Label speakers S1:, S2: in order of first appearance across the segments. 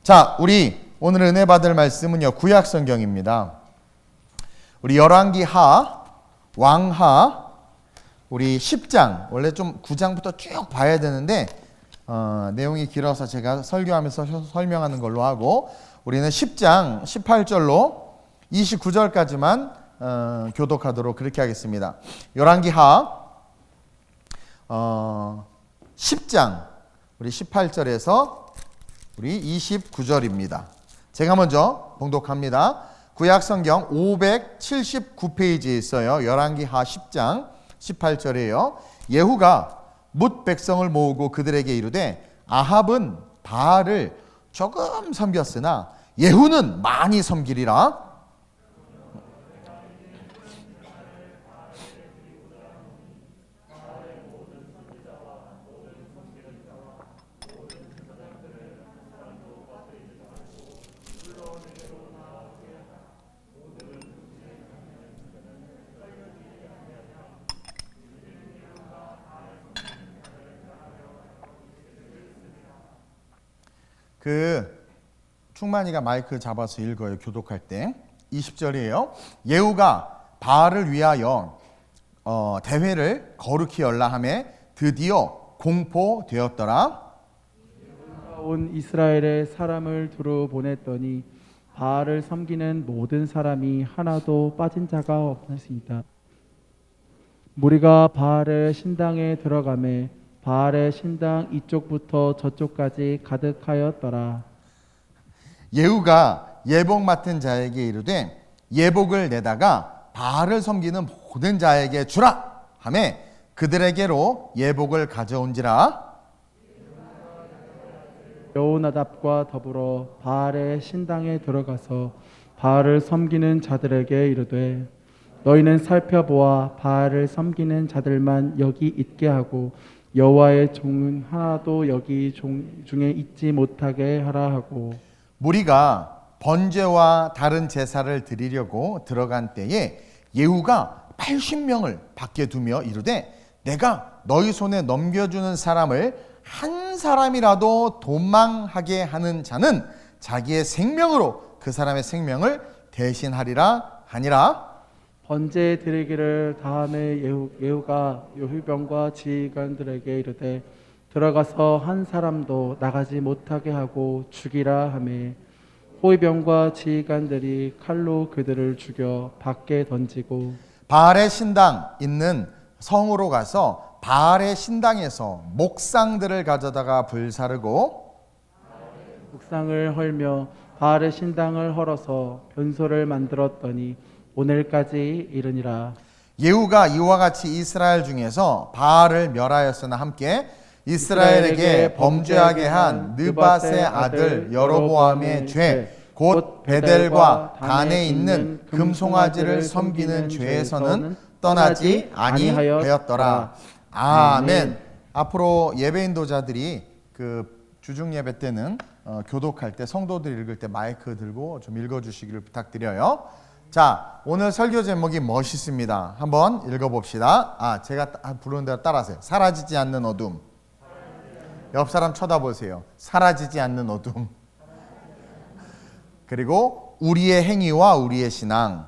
S1: 자, 우리 오늘 은혜 받을 말씀은요, 구약 성경입니다. 우리 열왕기 하, 왕하, 우리 10장, 원래 좀 9장부터 쭉 봐야 되는데 내용이 길어서 제가 설교하면서 설명하는 걸로 하고, 우리는 10장 18절로 29절까지만 교독하도록 그렇게 하겠습니다. 열왕기 하 10장 우리 18절에서 우리 29절입니다. 제가 먼저 봉독합니다. 구약 성경 579페이지에 있어요. 열왕기 하 10장 18절이에요. 예후가 뭇 백성을 모으고 그들에게 이르되 아합은 바알을 조금 섬겼으나 예후는 많이 섬기리라. 충만이가 마이크 잡아서 읽어요. 교독할 때 20절이에요. 예후가 바알을 위하여 대회를 거룩히 열라하며 드디어 공포되었더라.
S2: 온 이스라엘의 사람을 두루 보냈더니 바알을 섬기는 모든 사람이 하나도 빠진 자가 없었습니다. 무리가 바알의 신당에 들어가매 바알의 신당 이쪽부터 저쪽까지 가득하였더라.
S1: 예후가 예복 맡은 자에게 이르되 예복을 내다가 바알을 섬기는 모든 자에게 주라 하며 그들에게로 예복을 가져온지라.
S2: 여호나답과 더불어 바알의 신당에 들어가서 바알을 섬기는 자들에게 이르되 너희는 살펴보아 바알을 섬기는 자들만 여기 있게 하고 여호와의 종은 하나도 여기 중에 있지 못하게 하라 하고,
S1: 무리가 번제와 다른 제사를 드리려고 들어간 때에 예후가 80명을 밖에 두며 이르되 내가 너희 손에 넘겨주는 사람을 한 사람이라도 도망하게 하는 자는 자기의 생명으로 그 사람의 생명을 대신하리라 하니라.
S2: 번제 드리기를 다음에 예후가 여휘병과 지휘관들에게 이르되 들어가서 한 사람도 나가지 못하게 하고 죽이라 하매 호위병과 지휘관들이 칼로 그들을 죽여 밖에 던지고
S1: 바알의 신당 있는 성으로 가서 바알의 신당에서 목상들을 가져다가 불사르고
S2: 묵상을 헐며 바알의 신당을 헐어서 변소를 만들었더니 오늘까지 이르니라.
S1: 예후가 이와 같이 이스라엘 중에서 바알을 멸하였으나 함께 이스라엘에게 범죄하게 한 느밧의 아들 여로보암의 죄 곧 베델과 단에 있는 금송아지를 섬기는 죄에서는 떠나지 아니하였더라. 아멘. 앞으로 예배 인도자들이 그 주중 예배 때는 교독할 때 성도들 읽을 때 마이크 들고 좀 읽어주시기를 부탁드려요. 자, 오늘 설교 제목이 멋있습니다. 한번 읽어봅시다. 제가 부르는 대로 따라하세요. 사라지지 않는 어둠. 옆 사람 쳐다보세요. 사라지지 않는 어둠. 그리고 우리의 행위와 우리의 신앙.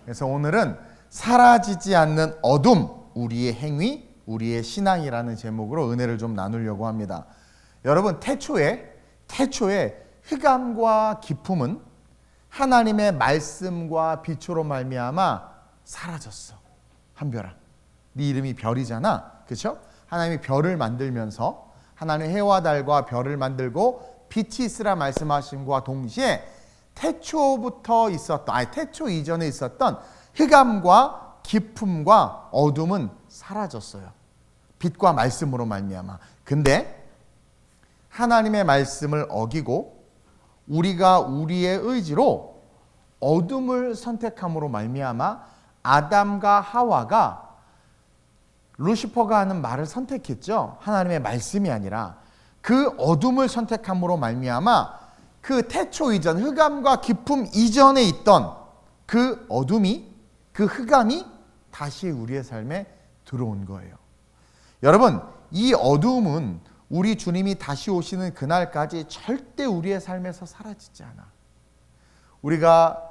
S1: 그래서 오늘은 사라지지 않는 어둠, 우리의 행위, 우리의 신앙이라는 제목으로 은혜를 좀 나누려고 합니다. 여러분, 태초에 흑암과 기품은 하나님의 말씀과 빛으로 말미암아 사라졌어. 한별아, 네 이름이 별이잖아, 그렇죠? 하나님이 별을 만들면서 하나님 해와 달과 별을 만들고 빛이 있으라 말씀하심과 동시에 태초부터 있었던, 태초 이전에 있었던 흑암과 기품과 어둠은 사라졌어요. 빛과 말씀으로 말미암아. 근데 하나님의 말씀을 어기고 우리가 우리의 의지로 어둠을 선택함으로 말미암아 아담과 하와가 루시퍼가 하는 말을 선택했죠. 하나님의 말씀이 아니라 그 어둠을 선택함으로 말미암아 그 태초 이전 흑암과 기품 이전에 있던 그 어둠이, 그 흑암이 다시 우리의 삶에 들어온 거예요. 여러분, 이 어둠은 우리 주님이 다시 오시는 그날까지 절대 우리의 삶에서 사라지지 않아. 우리가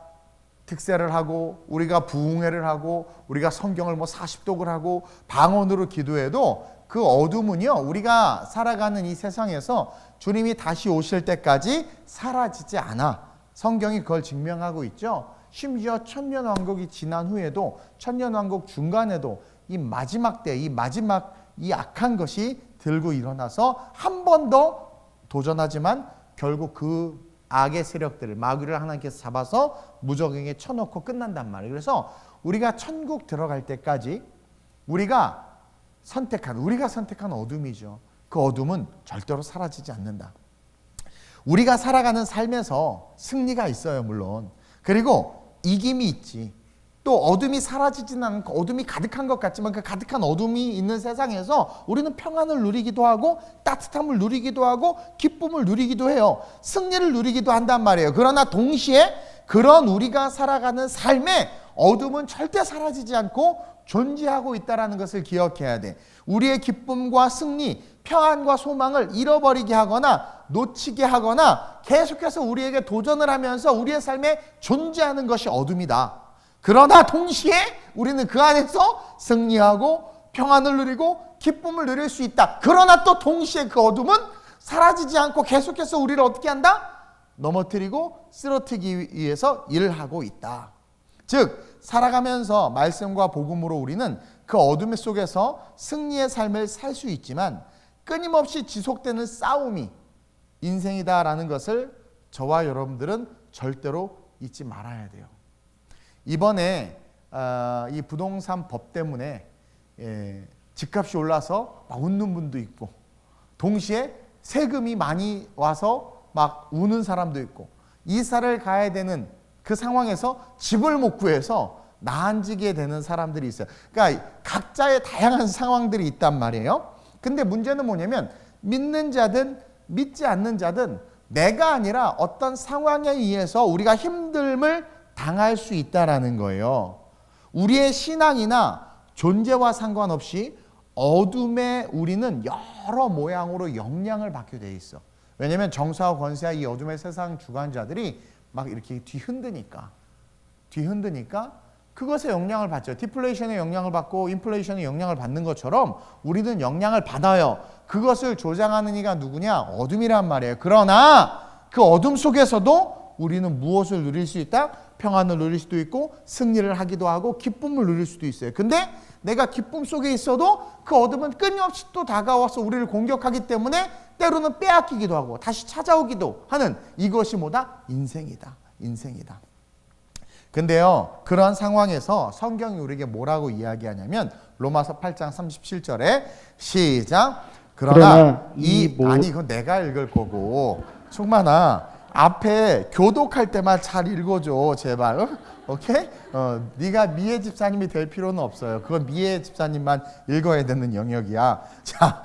S1: 특세를 하고 우리가 부흥회를 하고 우리가 성경을 40독을 하고 방언으로 기도해도 그 어둠은요, 우리가 살아가는 이 세상에서 주님이 다시 오실 때까지 사라지지 않아. 성경이 그걸 증명하고 있죠. 심지어 천년왕국이 지난 후에도, 천년왕국 중간에도 이 마지막 때, 이 악한 것이 들고 일어나서 한 번 더 도전하지만 결국 그 악의 세력들을, 마귀를 하나님께서 잡아서 무적행에 쳐놓고 끝난단 말이에요. 그래서 우리가 천국 들어갈 때까지 우리가 선택한 어둠이죠. 그 어둠은 절대로 사라지지 않는다. 우리가 살아가는 삶에서 승리가 있어요, 물론. 그리고 이김이 있지. 또 어둠이 사라지진 않고 어둠이 가득한 것 같지만 그 가득한 어둠이 있는 세상에서 우리는 평안을 누리기도 하고 따뜻함을 누리기도 하고 기쁨을 누리기도 해요. 승리를 누리기도 한단 말이에요. 그러나 동시에 그런 우리가 살아가는 삶에 어둠은 절대 사라지지 않고 존재하고 있다는 것을 기억해야 돼. 우리의 기쁨과 승리, 평안과 소망을 잃어버리게 하거나 놓치게 하거나 계속해서 우리에게 도전을 하면서 우리의 삶에 존재하는 것이 어둠이다. 그러나 동시에 우리는 그 안에서 승리하고 평안을 누리고 기쁨을 누릴 수 있다. 그러나 또 동시에 그 어둠은 사라지지 않고 계속해서 우리를 어떻게 한다? 넘어뜨리고 쓰러뜨리기 위해서 일을 하고 있다. 즉 살아가면서 말씀과 복음으로 우리는 그 어둠 속에서 승리의 삶을 살 수 있지만 끊임없이 지속되는 싸움이 인생이다라는 것을 저와 여러분들은 절대로 잊지 말아야 돼요. 이번에 이 부동산 법 때문에 집값이 올라서 막 웃는 분도 있고 동시에 세금이 많이 와서 막 우는 사람도 있고 이사를 가야 되는 그 상황에서 집을 못 구해서 나앉게 되는 사람들이 있어요. 그러니까 각자의 다양한 상황들이 있단 말이에요. 근데 문제는 뭐냐면 믿는 자든 믿지 않는 자든 내가 아니라 어떤 상황에 의해서 우리가 힘듦을 당할 수 있다라는 거예요. 우리의 신앙이나 존재와 상관없이 어둠에 우리는 여러 모양으로 영향을 받게 돼 있어. 왜냐하면 정사와 권세와 이 어둠의 세상 주관자들이 막 이렇게 뒤흔드니까 그것에 영향을 받죠. 디플레이션에 영향을 받고 인플레이션에 영향을 받는 것처럼 우리는 영향을 받아요. 그것을 조장하는 이가 누구냐? 어둠이란 말이에요. 그러나 그 어둠 속에서도 우리는 무엇을 누릴 수 있다? 평안을 누릴 수도 있고 승리를 하기도 하고 기쁨을 누릴 수도 있어요. 근데 내가 기쁨 속에 있어도 그 어둠은 끊임없이 또 다가와서 우리를 공격하기 때문에 때로는 빼앗기기도 하고 다시 찾아오기도 하는 이것이 뭐다? 인생이다. 근데요, 그런 상황에서 성경이 우리에게 뭐라고 이야기하냐면 로마서 8장 37절에 시작. 그러나 아니 이건 내가 읽을 거고 충만아 앞에 교독할 때만 잘 읽어줘 제발. 오케이? 네가 미애 집사님이 될 필요는 없어요. 그건 미애 집사님만 읽어야 되는 영역이야. 자,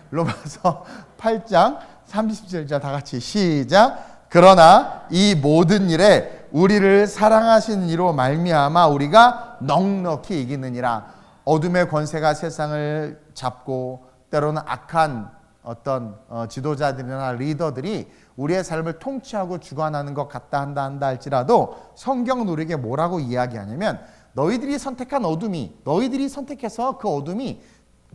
S1: 로마서 8장 37절 다 같이 시작. 그러나 이 모든 일에 우리를 사랑하시는 이로 말미암아 우리가 넉넉히 이기느니라. 어둠의 권세가 세상을 잡고 때로는 악한 어떤 지도자들이나 리더들이 우리의 삶을 통치하고 주관하는 것 같다 한다 할지라도 성경은 우리에게 뭐라고 이야기하냐면 너희들이 선택한 어둠이 너희들이 선택해서 그 어둠이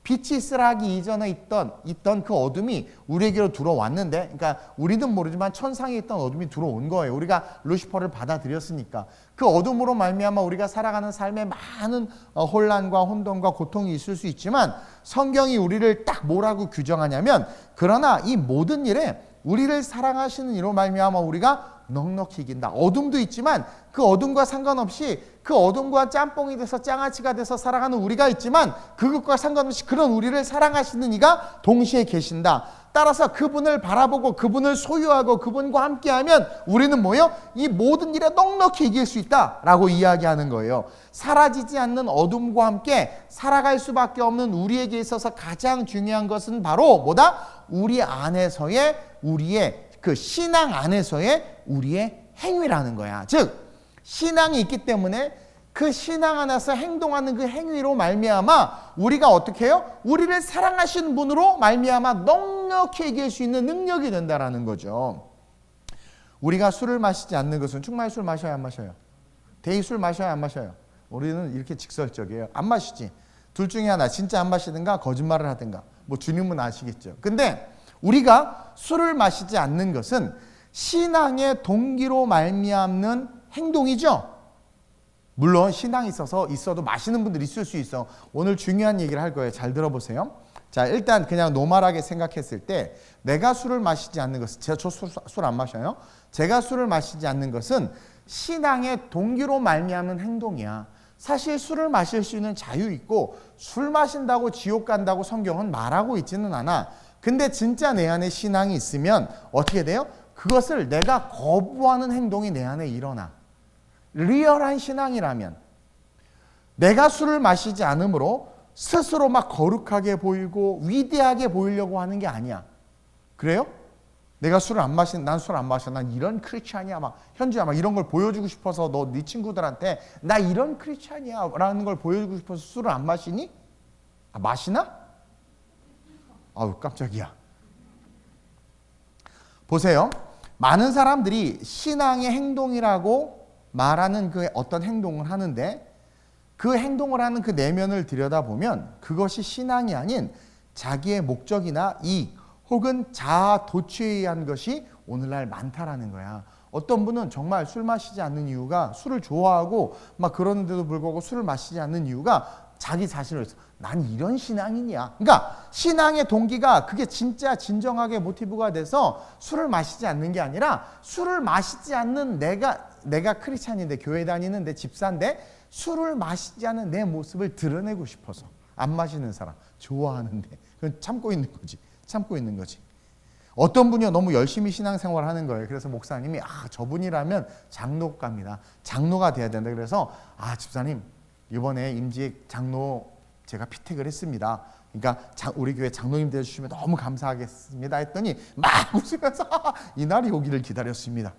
S1: 빛이 있으라 하기 이전에 있던 그 어둠이 우리에게로 들어왔는데 그러니까 우리는 모르지만 천상에 있던 어둠이 들어온 거예요. 우리가 루시퍼를 받아들였으니까 그 어둠으로 말미암아 우리가 살아가는 삶에 많은 혼란과 혼돈과 고통이 있을 수 있지만 성경이 우리를 딱 뭐라고 규정하냐면 그러나 이 모든 일에 우리를 사랑하시는 이로 말미암아 우리가 넉넉히 이긴다. 어둠도 있지만 그 어둠과 상관없이 그 어둠과 짬뽕이 돼서 장아찌가 돼서 살아가는 우리가 있지만 그것과 상관없이 그런 우리를 사랑하시는 이가 동시에 계신다. 따라서 그분을 바라보고 그분을 소유하고 그분과 함께하면 우리는 뭐예요? 이 모든 일에 넉넉히 이길 수 있다라고 이야기하는 거예요. 사라지지 않는 어둠과 함께 살아갈 수밖에 없는 우리에게 있어서 가장 중요한 것은 바로 뭐다? 우리 안에서의 우리의 그 신앙 안에서의 우리의 행위라는 거야. 즉 신앙이 있기 때문에 그 신앙 안에서 행동하는 그 행위로 말미암아 우리가 어떻게 해요? 우리를 사랑하시는 분으로 말미암아 넉넉히 넉넉히 이길 수 있는 능력이 된다라는 거죠. 우리가 술을 마시지 않는 것은 정말 술 마셔야 안 마셔요? 대의 술 마셔야 안 마셔요? 우리는 이렇게 직설적이에요. 안 마시지. 둘 중에 하나, 진짜 안 마시든가 거짓말을 하든가. 뭐 주님은 아시겠죠. 근데 우리가 술을 마시지 않는 것은 신앙의 동기로 말미암는 행동이죠. 물론 신앙이 있어도 마시는 분들 있을 수 있어. 오늘 중요한 얘기를 할 거예요. 잘 들어보세요. 자, 일단 그냥 노멀하게 생각했을 때 내가 술을 마시지 않는 것은, 제가 술 안 마셔요. 제가 술을 마시지 않는 것은 신앙의 동기로 말미암는 행동이야. 사실 술을 마실 수 있는 자유 있고 술 마신다고 지옥 간다고 성경은 말하고 있지는 않아. 근데 진짜 내 안에 신앙이 있으면 어떻게 돼요? 그것을 내가 거부하는 행동이 내 안에 일어나. 리얼한 신앙이라면 내가 술을 마시지 않으므로 스스로 막 거룩하게 보이고 위대하게 보이려고 하는 게 아니야. 그래요? 내가 술을 안 마신, 난 술 안 마셔. 난 이런 크리스찬이야. 막 현주야, 막 이런 걸 보여주고 싶어서 너 네 친구들한테 나 이런 크리스찬이야 라는 걸 보여주고 싶어서 술을 안 마시니? 아, 마시나? 아우 깜짝이야. 보세요. 많은 사람들이 신앙의 행동이라고 말하는 그 어떤 행동을 하는데 그 행동을 하는 그 내면을 들여다보면 그것이 신앙이 아닌 자기의 목적이나 이익 혹은 자아 도취에 의한 것이 오늘날 많다라는 거야. 어떤 분은 정말 술 마시지 않는 이유가 술을 좋아하고 막 그러는데도 불구하고 술을 마시지 않는 이유가 자기 자신을 위해서 난 이런 신앙인이야. 그러니까 신앙의 동기가 그게 진짜 진정하게 모티브가 돼서 술을 마시지 않는 게 아니라 술을 마시지 않는 내가 크리스찬인데 교회 다니는데 집사인데 술을 마시지 않는 내 모습을 드러내고 싶어서 안 마시는 사람 좋아하는데 그건 참고 있는 거지. 어떤 분이요 너무 열심히 신앙생활을 하는 거예요. 그래서 목사님이 저분이라면 장로갑니다. 장로가 돼야 된다. 그래서 집사님 이번에 임직 장로 제가 피택을 했습니다. 그러니까 우리 교회 장로님 되어주시면 너무 감사하겠습니다 했더니 막 웃으면서 이 날이 오기를 기다렸습니다.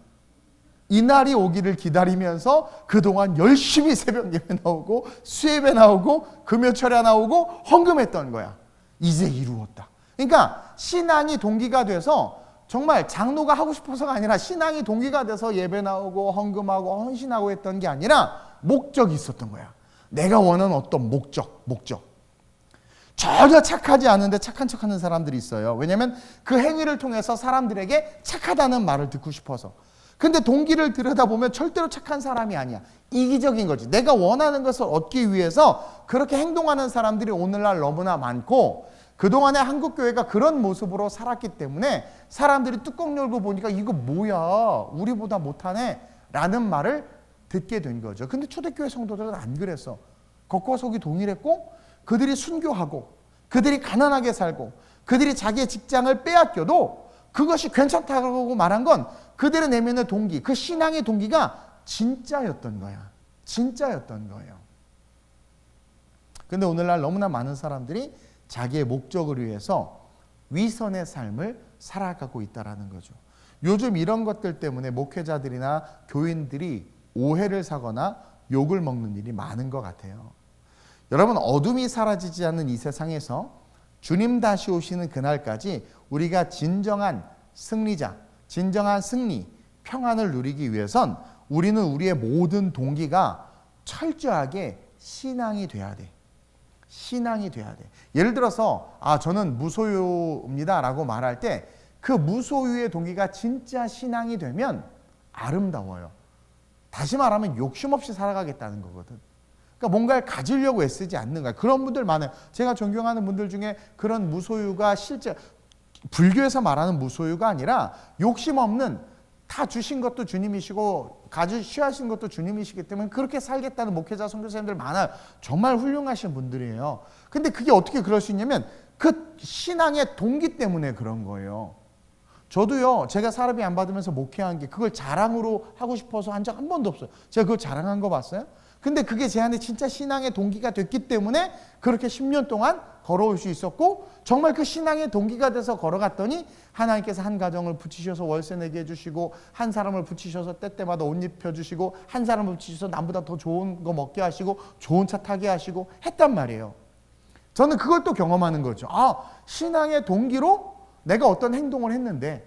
S1: 이 날이 오기를 기다리면서 그동안 열심히 새벽 예배 나오고 수예배 나오고 금요철야 나오고 헌금했던 거야. 이제 이루었다. 그러니까 신앙이 동기가 돼서 정말 장로가 하고 싶어서가 아니라 신앙이 동기가 돼서 예배 나오고 헌금하고 헌신하고 했던 게 아니라 목적이 있었던 거야. 내가 원하는 어떤 목적. 전혀 착하지 않은데 착한 척하는 사람들이 있어요. 왜냐하면 그 행위를 통해서 사람들에게 착하다는 말을 듣고 싶어서. 근데 동기를 들여다보면 절대로 착한 사람이 아니야. 이기적인 거지. 내가 원하는 것을 얻기 위해서 그렇게 행동하는 사람들이 오늘날 너무나 많고 그동안에 한국교회가 그런 모습으로 살았기 때문에 사람들이 뚜껑 열고 보니까 이거 뭐야 우리보다 못하네 라는 말을 듣게 된 거죠. 근데 초대교회 성도들은 안 그랬어. 겉과 속이 동일했고 그들이 순교하고 그들이 가난하게 살고 그들이 자기의 직장을 빼앗겨도 그것이 괜찮다고 말한 건 그들의 내면의 동기, 그 신앙의 동기가 진짜였던 거야. 진짜였던 거예요. 근데 오늘날 너무나 많은 사람들이 자기의 목적을 위해서 위선의 삶을 살아가고 있다는 거죠. 요즘 이런 것들 때문에 목회자들이나 교인들이 오해를 사거나 욕을 먹는 일이 많은 것 같아요. 여러분 어둠이 사라지지 않는 이 세상에서 주님 다시 오시는 그날까지 우리가 진정한 승리자, 진정한 승리, 평안을 누리기 위해선 우리는 우리의 모든 동기가 철저하게 신앙이 돼야 돼. 신앙이 돼야 돼. 예를 들어서 저는 무소유입니다 라고 말할 때 그 무소유의 동기가 진짜 신앙이 되면 아름다워요. 다시 말하면 욕심 없이 살아가겠다는 거거든. 그러니까 뭔가를 가지려고 애쓰지 않는 거야. 그런 분들 많아요. 제가 존경하는 분들 중에 그런 무소유가 실제 불교에서 말하는 무소유가 아니라 욕심 없는 다 주신 것도 주님이시고 취하신 것도 주님이시기 때문에 그렇게 살겠다는 목회자 선교사님들 많아요. 정말 훌륭하신 분들이에요. 근데 그게 어떻게 그럴 수 있냐면 그 신앙의 동기 때문에 그런 거예요. 저도요 제가 사람이 안 받으면서 목회한 게 그걸 자랑으로 하고 싶어서 한 적 한 번도 없어요. 제가 그걸 자랑한 거 봤어요? 근데 그게 제 안에 진짜 신앙의 동기가 됐기 때문에 그렇게 10년 동안 걸어올 수 있었고 정말 그 신앙의 동기가 돼서 걸어갔더니 하나님께서 한 가정을 붙이셔서 월세 내게 해주시고 한 사람을 붙이셔서 때때마다 옷 입혀주시고 한 사람을 붙이셔서 남보다 더 좋은 거 먹게 하시고 좋은 차 타게 하시고 했단 말이에요. 저는 그걸 또 경험하는 거죠. 신앙의 동기로 내가 어떤 행동을 했는데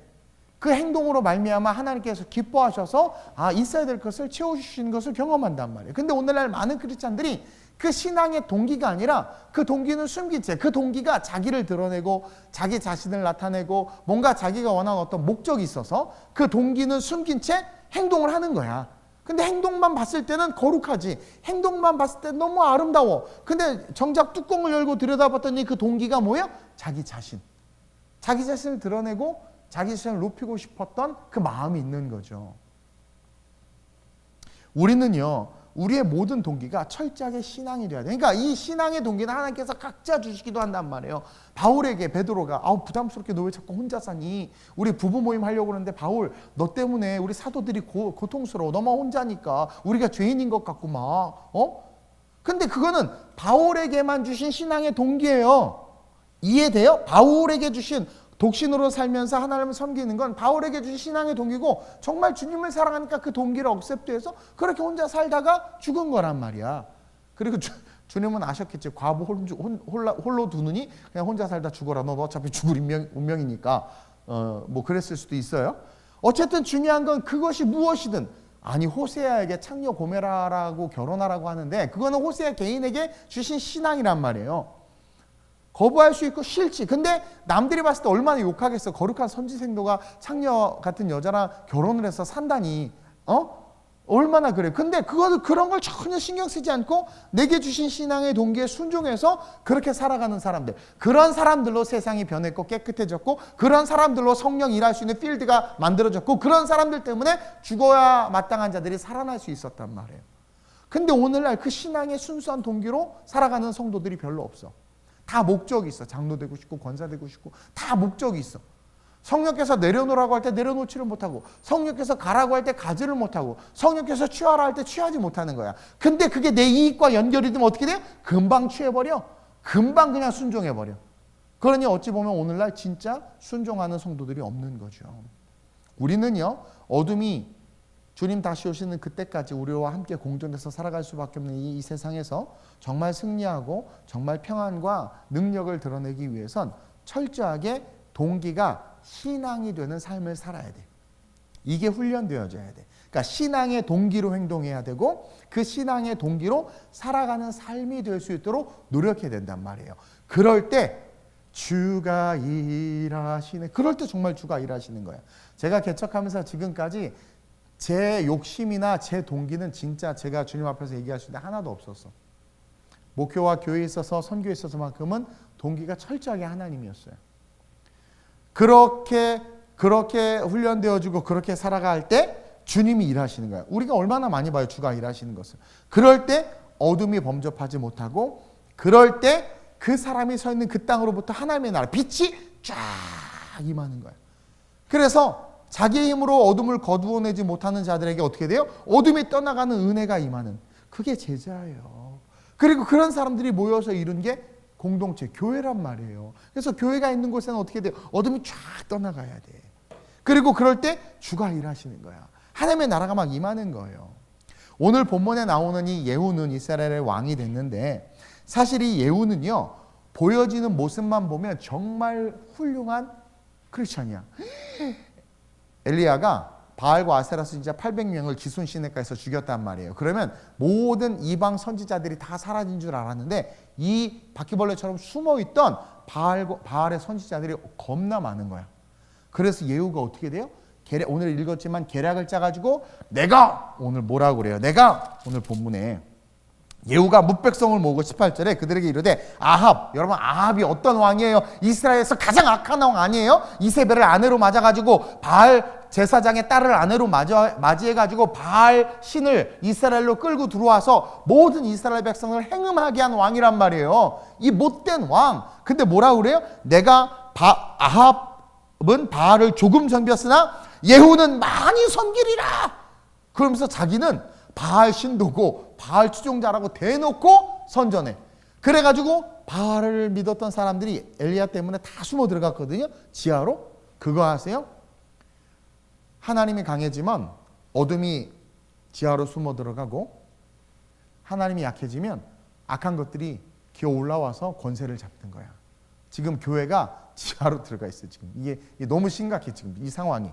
S1: 그 행동으로 말미암아 하나님께서 기뻐하셔서 있어야 될 것을 채워주시는 것을 경험한단 말이에요. 근데 오늘날 많은 크리스찬들이 그 신앙의 동기가 아니라 그 동기는 숨긴 채, 그 동기가 자기를 드러내고 자기 자신을 나타내고 뭔가 자기가 원하는 어떤 목적이 있어서 그 동기는 숨긴 채 행동을 하는 거야. 근데 행동만 봤을 때는 거룩하지, 행동만 봤을 때 너무 아름다워. 근데 정작 뚜껑을 열고 들여다봤더니 그 동기가 뭐야? 자기 자신. 자기 자신을 드러내고 자기 자신을 높이고 싶었던 그 마음이 있는 거죠. 우리는요, 우리의 모든 동기가 철저하게 신앙이 돼야 돼. 그러니까 이 신앙의 동기는 하나님께서 각자 주시기도 한단 말이에요. 바울에게 베드로가 부담스럽게 너 왜 자꾸 혼자 사니? 우리 부부 모임 하려고 그러는데 바울 너 때문에 우리 사도들이 고통스러워. 너만 혼자니까 우리가 죄인인 것 같고 막 근데 그거는 바울에게만 주신 신앙의 동기예요. 이해돼요? 바울에게 주신 독신으로 살면서 하나님을 섬기는 건 바울에게 주신 신앙의 동기고 정말 주님을 사랑하니까 그 동기를 억셉트해서 그렇게 혼자 살다가 죽은 거란 말이야. 그리고 주님은 아셨겠지. 과부 홀로 두느니 그냥 혼자 살다 죽어라. 너 어차피 죽을 운명이니까 뭐 그랬을 수도 있어요. 어쨌든 중요한 건 그것이 무엇이든 호세아에게 창녀 고메라라고 결혼하라고 하는데 그거는 호세아 개인에게 주신 신앙이란 말이에요. 거부할 수 있고 싫지. 근데 남들이 봤을 때 얼마나 욕하겠어. 거룩한 선지생도가 창녀 같은 여자랑 결혼을 해서 산다니. 얼마나 그래. 근데 그런 걸 전혀 신경 쓰지 않고 내게 주신 신앙의 동기에 순종해서 그렇게 살아가는 사람들. 그런 사람들로 세상이 변했고 깨끗해졌고 그런 사람들로 성령 일할 수 있는 필드가 만들어졌고 그런 사람들 때문에 죽어야 마땅한 자들이 살아날 수 있었단 말이에요. 근데 오늘날 그 신앙의 순수한 동기로 살아가는 성도들이 별로 없어. 다 목적이 있어. 장로 되고 싶고 권사 되고 싶고 다 목적이 있어. 성령께서 내려놓으라고 할 때 내려놓지를 못하고 성령께서 가라고 할 때 가지를 못하고 성령께서 취하라 할 때 취하지 못하는 거야. 근데 그게 내 이익과 연결이 되면 어떻게 돼요? 금방 취해버려. 금방 그냥 순종해버려. 그러니 어찌 보면 오늘날 진짜 순종하는 성도들이 없는 거죠. 우리는요, 어둠이 주님 다시 오시는 그때까지 우리와 함께 공존해서 살아갈 수밖에 없는 이 세상에서 정말 승리하고 정말 평안과 능력을 드러내기 위해선 철저하게 동기가 신앙이 되는 삶을 살아야 돼. 이게 훈련되어져야 돼. 그러니까 신앙의 동기로 행동해야 되고 그 신앙의 동기로 살아가는 삶이 될 수 있도록 노력해야 된단 말이에요. 그럴 때 주가 일하시네. 그럴 때 정말 주가 일하시는 거야. 제가 개척하면서 지금까지 제 욕심이나 제 동기는 진짜 제가 주님 앞에서 얘기할 수 있는 하나도 없었어. 목표와 교회에 있어서 선교에 있어서만큼은 동기가 철저하게 하나님이었어요. 그렇게 훈련되어지고 그렇게 살아갈 때 주님이 일하시는 거야. 우리가 얼마나 많이 봐요, 주가 일하시는 것을. 그럴 때 어둠이 범접하지 못하고 그럴 때 그 사람이 서 있는 그 땅으로부터 하나님의 나라 빛이 쫙 임하는 거야. 그래서 자기의 힘으로 어둠을 거두어내지 못하는 자들에게 어떻게 돼요? 어둠이 떠나가는 은혜가 임하는. 그게 제자예요. 그리고 그런 사람들이 모여서 이룬 게 공동체, 교회란 말이에요. 그래서 교회가 있는 곳에는 어떻게 돼요? 어둠이 쫙 떠나가야 돼. 그리고 그럴 때 주가 일하시는 거야. 하나님의 나라가 막 임하는 거예요. 오늘 본문에 나오는 이 예후는 이스라엘의 왕이 됐는데 사실 이 예후는요, 보여지는 모습만 보면 정말 훌륭한 크리스찬이야. 엘리야가 바알과 아세라 선지자 800명을 기손 시내가에서 죽였단 말이에요. 그러면 모든 이방 선지자들이 다 사라진 줄 알았는데 이 바퀴벌레처럼 숨어있던 바알의 선지자들이 겁나 많은 거야. 그래서 예후가 어떻게 돼요? 오늘 읽었지만 계략을 짜가지고 내가 오늘 뭐라고 그래요? 내가 오늘 본문에 예후가 뭇백성을 모으고 18절에 그들에게 이르되 여러분 아합이 어떤 왕이에요? 이스라엘에서 가장 악한 왕 아니에요? 이세벨을 아내로 맞아가지고 바알 제사장의 딸을 아내로 맞이해가지고 바알 신을 이스라엘로 끌고 들어와서 모든 이스라엘 백성을 행음하게 한 왕이란 말이에요. 이 못된 왕. 근데 뭐라고 그래요? 내가 아합은 바알을 조금 섬겼으나 예후는 많이 섬기리라. 그러면서 자기는 바알 신도고 바알 추종자라고 대놓고 선전해. 그래가지고 바알을 믿었던 사람들이 엘리야 때문에 다 숨어 들어갔거든요. 지하로. 그거 아세요? 하나님이 강해지면 어둠이 지하로 숨어 들어가고 하나님이 약해지면 악한 것들이 기어 올라와서 권세를 잡는 거야. 지금 교회가 지하로 들어가 있어요. 지금 이게 너무 심각해. 지금 이 상황이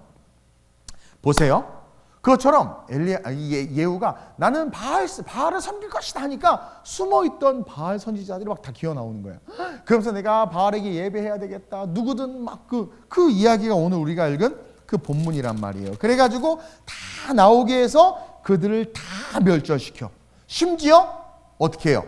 S1: 보세요. 그것처럼 예후가 나는 바알을 섬길 것이다 하니까 숨어있던 바알 선지자들이 막 다 기어 나오는 거야. 그러면서 내가 바알에게 예배해야 되겠다. 누구든 막 그 이야기가 오늘 우리가 읽은 그 본문이란 말이에요. 그래가지고 다 나오게 해서 그들을 다 멸절시켜. 심지어 어떻게 해요?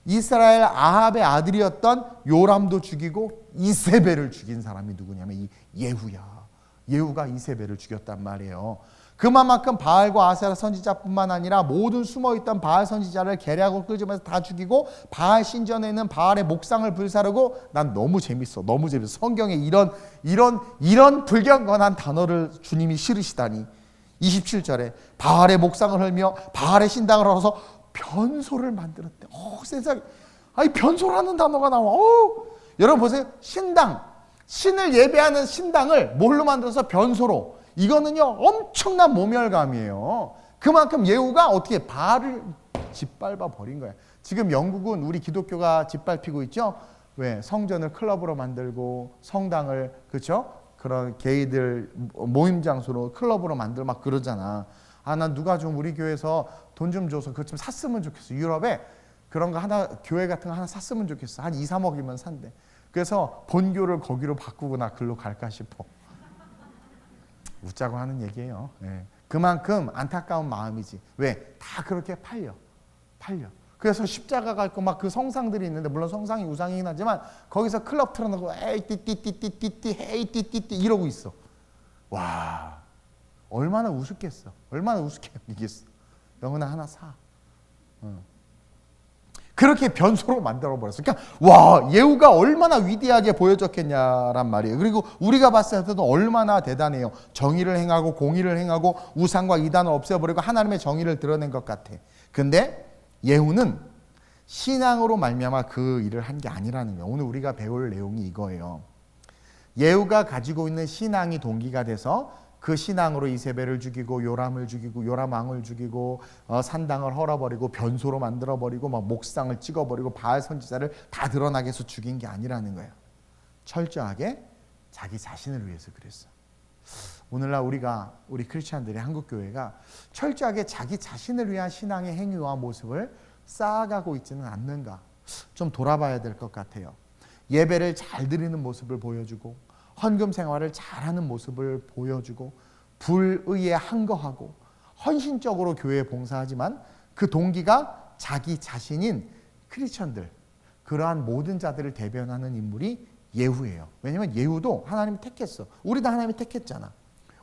S1: 이스라엘 아합의 아들이었던 요람도 죽이고 이세벨을 죽인 사람이 누구냐면 이 예후야. 예후가 이세벨을 죽였단 말이에요. 그만큼 바알과 아세라 선지자뿐만 아니라 모든 숨어있던 바알 선지자를 계략으로 끄집어내서 다 죽이고 바알 신전에 있는 바알의 목상을 불사르고 난 너무 재밌어. 너무 재밌어. 성경에 이런 불경건한 단어를 주님이 실으시다니. 27절에 바알의 목상을 헐며 바알의 신당을 헐어서 변소를 만들었대. 세상에. 아니 변소라는 단어가 나와. 여러분 보세요. 신당. 신을 예배하는 신당을 뭘로 만들어서 변소로. 이거는요 엄청난 모멸감이에요. 그만큼 예후가 어떻게 바알을 짓밟아 버린 거야. 지금 영국은 우리 기독교가 짓밟히고 있죠. 왜? 성전을 클럽으로 만들고 성당을 그렇죠? 그런 게이들 모임 장소로 클럽으로 만들고 막 그러잖아. 난 누가 좀 우리 교회에서 돈 좀 줘서 그것 좀 샀으면 좋겠어. 유럽에 그런 거 하나 교회 같은 거 하나 샀으면 좋겠어. 한 2, 3억이면 산대. 그래서 본교를 거기로 바꾸고 나 글로 갈까 싶어. 웃자고 하는 얘기예요. 그만큼 안타까운 마음이지. 왜? 다 그렇게 팔려. 그래서 십자가가 있고 막 그 성상들이 있는데 물론 성상이 우상이긴 하지만 거기서 클럽 틀어놓고 에이 띠띠띠띠띠 헤이 띠띠띠 이러고 있어. 와 얼마나 우습겠어. 얼마나 우습게 여기겠어. 영혼아 하나 사. 그렇게 변소로 만들어버렸어. 그러니까 와 예후가 얼마나 위대하게 보여졌겠냐란 말이에요. 그리고 우리가 봤을 때도 얼마나 대단해요. 정의를 행하고 공의를 행하고 우상과 이단을 없애버리고 하나님의 정의를 드러낸 것 같아. 근데 예후는 신앙으로 말미암아 그 일을 한 게 아니라는 거예요. 오늘 우리가 배울 내용이 이거예요. 예후가 가지고 있는 신앙이 동기가 돼서 그 신앙으로 이세벨을 죽이고 요람을 죽이고 요람 왕을 죽이고 산당을 헐어버리고 변소로 만들어버리고 막 목상을 찍어버리고 바알 선지자를 다 드러나게 해서 죽인 게 아니라는 거예요. 철저하게 자기 자신을 위해서 그랬어. 오늘날 우리 크리스찬들의 한국교회가 철저하게 자기 자신을 위한 신앙의 행위와 모습을 쌓아가고 있지는 않는가 좀 돌아봐야 될 것 같아요. 예배를 잘 드리는 모습을 보여주고 헌금 생활을 잘하는 모습을 보여주고 불의에 항거하고 헌신적으로 교회에 봉사하지만 그 동기가 자기 자신인 크리스천들 그러한 모든 자들을 대변하는 인물이 예후예요. 왜냐하면 예후도 하나님이 택했어. 우리도 하나님이 택했잖아.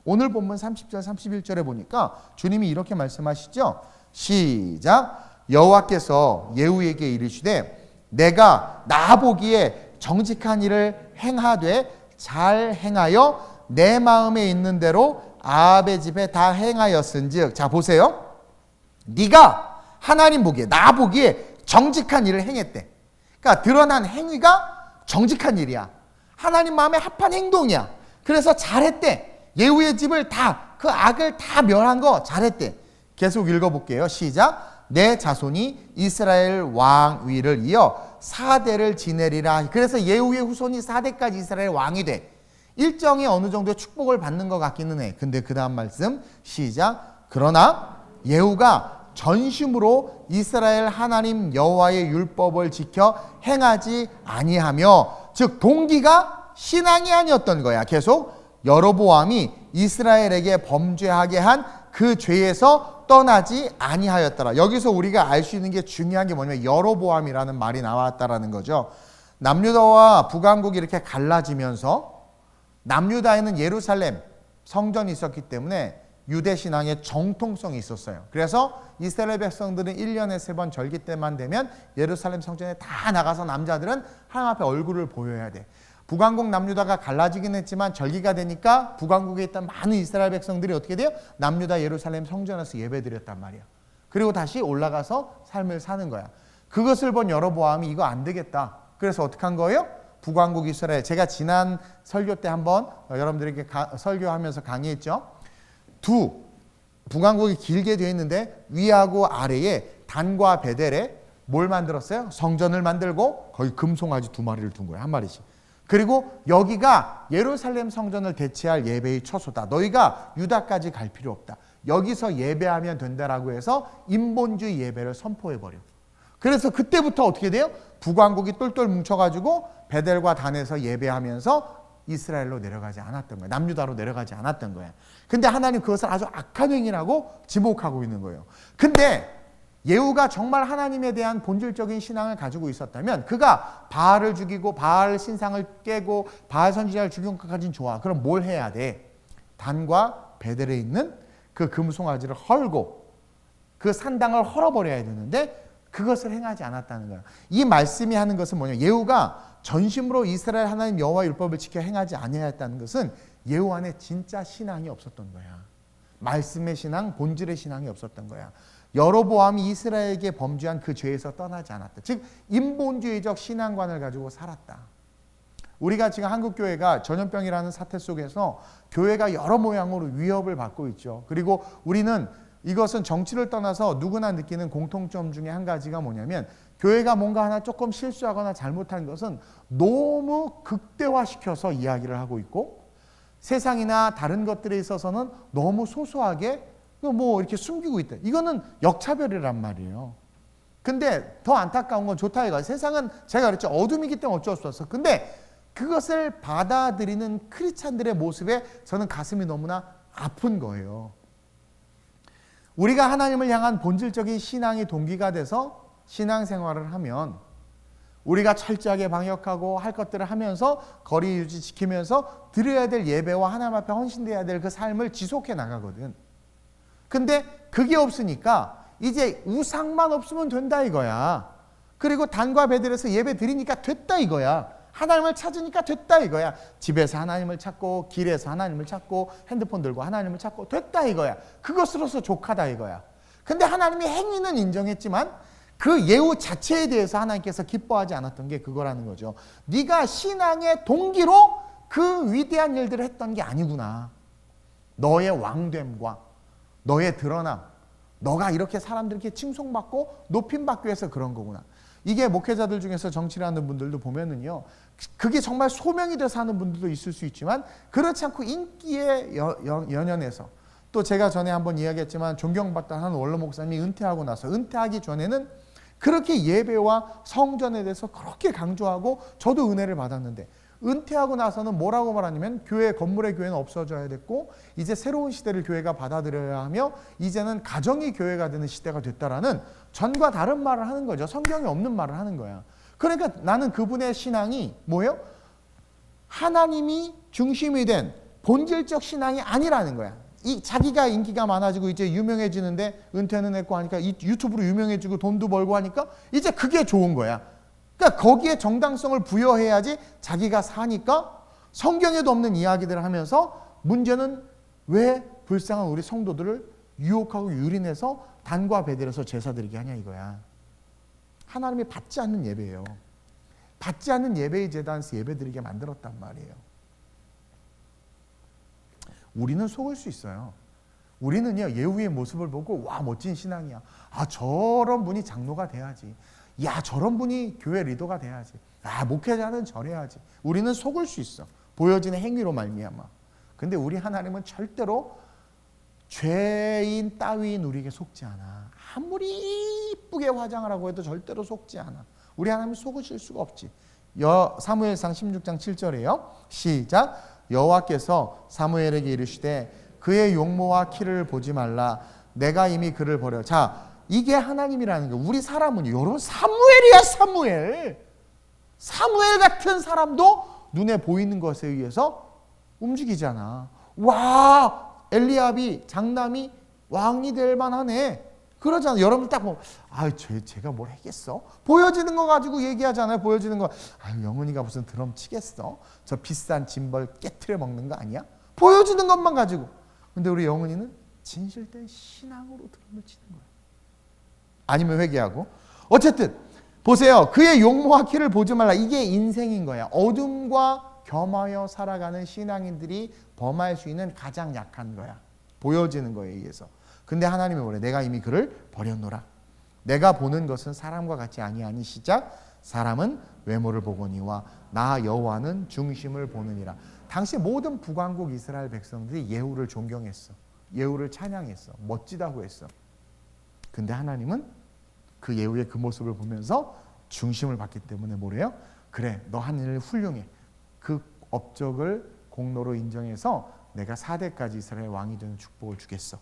S1: 오늘 본문 30절 31절에 보니까 주님이 이렇게 말씀하시죠. 시작. 여호와께서 예후에게 이르시되 내가 나 보기에 정직한 일을 행하되 잘 행하여 내 마음에 있는 대로 아합의 집에 다 행하였은즉. 자 보세요. 네가 하나님 보기에 나 보기에 정직한 일을 행했대. 그러니까 드러난 행위가 정직한 일이야. 하나님 마음에 합한 행동이야. 그래서 잘했대. 예후의 집을 다 그 악을 다 멸한 거 잘했대. 계속 읽어볼게요. 시작. 내 자손이 이스라엘 왕 위를 이어 4대를 지내리라. 그래서 예후의 후손이 4대까지 이스라엘 왕이 돼. 일정의 어느 정도의 축복을 받는 것 같기는 해. 근데 그 다음 말씀 시작. 그러나 예후가 전심으로 이스라엘 하나님 여호와의 율법을 지켜 행하지 아니하며, 즉 동기가 신앙이 아니었던 거야. 계속 여로보암이 이스라엘에게 범죄하게 한 그 죄에서 떠나지 아니하였더라. 여기서 우리가 알 수 있는 게 중요한 게 뭐냐면 여로보암이라는 말이 나왔다라는 거죠. 남유다와 북왕국이 이렇게 갈라지면서 남유다에는 예루살렘 성전이 있었기 때문에 유대 신앙의 정통성이 있었어요. 그래서 이스라엘 백성들은 1년에 3번 절기 때만 되면 예루살렘 성전에 다 나가서 남자들은 하나님 앞에 얼굴을 보여야 돼. 북왕국 남유다가 갈라지긴 했지만 절기가 되니까 북왕국에 있던 많은 이스라엘 백성들이 어떻게 돼요? 남유다 예루살렘 성전에서 예배드렸단 말이야. 그리고 다시 올라가서 삶을 사는 거야. 그것을 본 여로보암이 이거 안 되겠다. 그래서 어떻게 한 거예요? 북왕국 이스라엘. 제가 지난 설교 때 한번 여러분들에게 설교하면서 강의했죠. 북왕국이 길게 되어 있는데 위하고 아래에 단과 베델에 뭘 만들었어요? 성전을 만들고 거기 금송아지 2마리를 둔 거예요. 한 마리씩. 그리고 여기가 예루살렘 성전을 대체할 예배의 처소다. 너희가 유다까지 갈 필요 없다. 여기서 예배하면 된다라고 해서 인본주의 예배를 선포해버려. 그래서 그때부터 어떻게 돼요? 북왕국이 똘똘 뭉쳐가지고 베델과 단에서 예배하면서 이스라엘로 내려가지 않았던 거예요. 남유다로 내려가지 않았던 거예요. 근데 하나님 그것을 아주 악한 행위라고 지목하고 있는 거예요. 근데 예후가 정말 하나님에 대한 본질적인 신앙을 가지고 있었다면 그가 바알을 죽이고 바알 신상을 깨고 바알 선지자를 죽인 것까지는 좋아. 그럼 뭘 해야 돼? 단과 베델에 있는 그 금송아지를 헐고 그 산당을 헐어버려야 되는데 그것을 행하지 않았다는 거예요. 이 말씀이 하는 것은 뭐냐? 예후가 전심으로 이스라엘 하나님 여호와 율법을 지켜 행하지 아니하였다는 것은 예후 안에 진짜 신앙이 없었던 거야. 말씀의 신앙, 본질의 신앙이 없었던 거야. 여로보암이 이스라엘에게 범죄한 그 죄에서 떠나지 않았다. 즉 인본주의적 신앙관을 가지고 살았다. 우리가 지금 한국교회가 전염병이라는 사태 속에서 교회가 여러 모양으로 위협을 받고 있죠. 그리고 우리는 이것은 정치를 떠나서 누구나 느끼는 공통점 중에 한 가지가 뭐냐면 교회가 뭔가 하나 조금 실수하거나 잘못한 것은 너무 극대화시켜서 이야기를 하고 있고 세상이나 다른 것들에 있어서는 너무 소소하게 뭐 이렇게 숨기고 있다. 이거는 역차별이란 말이에요. 근데 더 안타까운 건 좋다 이거야. 세상은 제가 그랬죠. 어둠이기 때문에 어쩔 수 없어. 근데 그것을 받아들이는 크리스찬들의 모습에 저는 가슴이 너무나 아픈 거예요. 우리가 하나님을 향한 본질적인 신앙이 동기가 돼서 신앙생활을 하면 우리가 철저하게 방역하고 할 것들을 하면서 거리 유지 지키면서 드려야 될 예배와 하나님 앞에 헌신돼야 될 그 삶을 지속해 나가거든. 근데 그게 없으니까 이제 우상만 없으면 된다 이거야. 그리고 단과 베델에서 예배 드리니까 됐다 이거야. 하나님을 찾으니까 됐다 이거야. 집에서 하나님을 찾고 길에서 하나님을 찾고 핸드폰 들고 하나님을 찾고 됐다 이거야. 그것으로서 족하다 이거야. 근데 하나님이 행위는 인정했지만 그 예우 자체에 대해서 하나님께서 기뻐하지 않았던 게 그거라는 거죠. 네가 신앙의 동기로 그 위대한 일들을 했던 게 아니구나. 너의 왕됨과 너의 드러남, 너가 이렇게 사람들에게 칭송받고 높임받기 위해서 그런 거구나. 이게 목회자들 중에서 정치를 하는 분들도 보면은요, 그게 정말 소명이 돼서 하는 분들도 있을 수 있지만 그렇지 않고 인기에 연연해서 또 제가 전에 한번 이야기했지만 존경받던 한 원로 목사님이 은퇴하고 나서 은퇴하기 전에는 그렇게 예배와 성전에 대해서 그렇게 강조하고 저도 은혜를 받았는데 은퇴하고 나서는 뭐라고 말하냐면 건물의 교회는 없어져야 됐고 이제 새로운 시대를 교회가 받아들여야 하며 이제는 가정이 교회가 되는 시대가 됐다라는 전과 다른 말을 하는 거죠. 성경에 없는 말을 하는 거야. 그러니까 나는 그분의 신앙이 뭐예요? 하나님이 중심이 된 본질적 신앙이 아니라는 거야. 이 자기가 인기가 많아지고 이제 유명해지는데 은퇴는 했고 하니까 유튜브로 유명해지고 돈도 벌고 하니까 이제 그게 좋은 거야. 그러니까 거기에 정당성을 부여해야지 자기가 사니까 성경에도 없는 이야기들을 하면서 문제는 왜 불쌍한 우리 성도들을 유혹하고 유린해서 단과 베델에서 제사드리게 하냐 이거야. 하나님이 받지 않는 예배예요. 받지 않는 예배의 제단에서 예배드리게 만들었단 말이에요. 우리는 속을 수 있어요. 우리는요 예후의 모습을 보고 와 멋진 신앙이야. 아 저런 분이 장로가 돼야지. 야 저런 분이 교회 리더가 돼야지. 아 목회자는 저래야지. 우리는 속을 수 있어. 보여지는 행위로 말미암아. 근데 우리 하나님은 절대로 죄인 따위인 우리에게 속지 않아. 아무리 이쁘게 화장을 하고 해도 절대로 속지 않아. 우리 하나님은 속으실 수가 없지. 사무엘상 16장 7절에요. 시작. 여호와께서 사무엘에게 이르시되 그의 용모와 키를 보지 말라. 내가 이미 그를 버려. 자, 이게 하나님이라는 거. 우리 사람은 여러분 사무엘이야 사무엘. 사무엘 같은 사람도 눈에 보이는 것에 의해서 움직이잖아. 와 엘리압이 장남이 왕이 될 만하네. 그러잖아. 여러분 딱 보면 제가 뭘 하겠어? 보여지는 거 가지고 얘기하잖아요. 보여지는 거. 영은이가 무슨 드럼 치겠어? 저 비싼 짐벌 깨트려 먹는 거 아니야? 보여지는 것만 가지고. 근데 우리 영은이는 진실된 신앙으로 드럼을 치는 거야. 아니면 회개하고. 어쨌든 보세요. 그의 용모와 키를 보지 말라. 이게 인생인 거야. 어둠과 겸하여 살아가는 신앙인들이 범할 수 있는 가장 약한 거야. 보여지는 거에 의해서. 근데 하나님이 뭐래? 내가 이미 그를 버렸노라. 내가 보는 것은 사람과 같이 아니하니 시작. 사람은 외모를 보거니와 나 여호와는 중심을 보느니라. 당시 모든 북왕국 이스라엘 백성들이 예후를 존경했어. 예후를 찬양했어. 멋지다고 했어. 근데 하나님은 그 예후의 그 모습을 보면서 중심을 받기 때문에 뭐래요? 그래, 너 하는 일 훌륭해. 그 업적을 공로로 인정해서 내가 4대까지 이스라엘 왕이 되는 축복을 주겠어.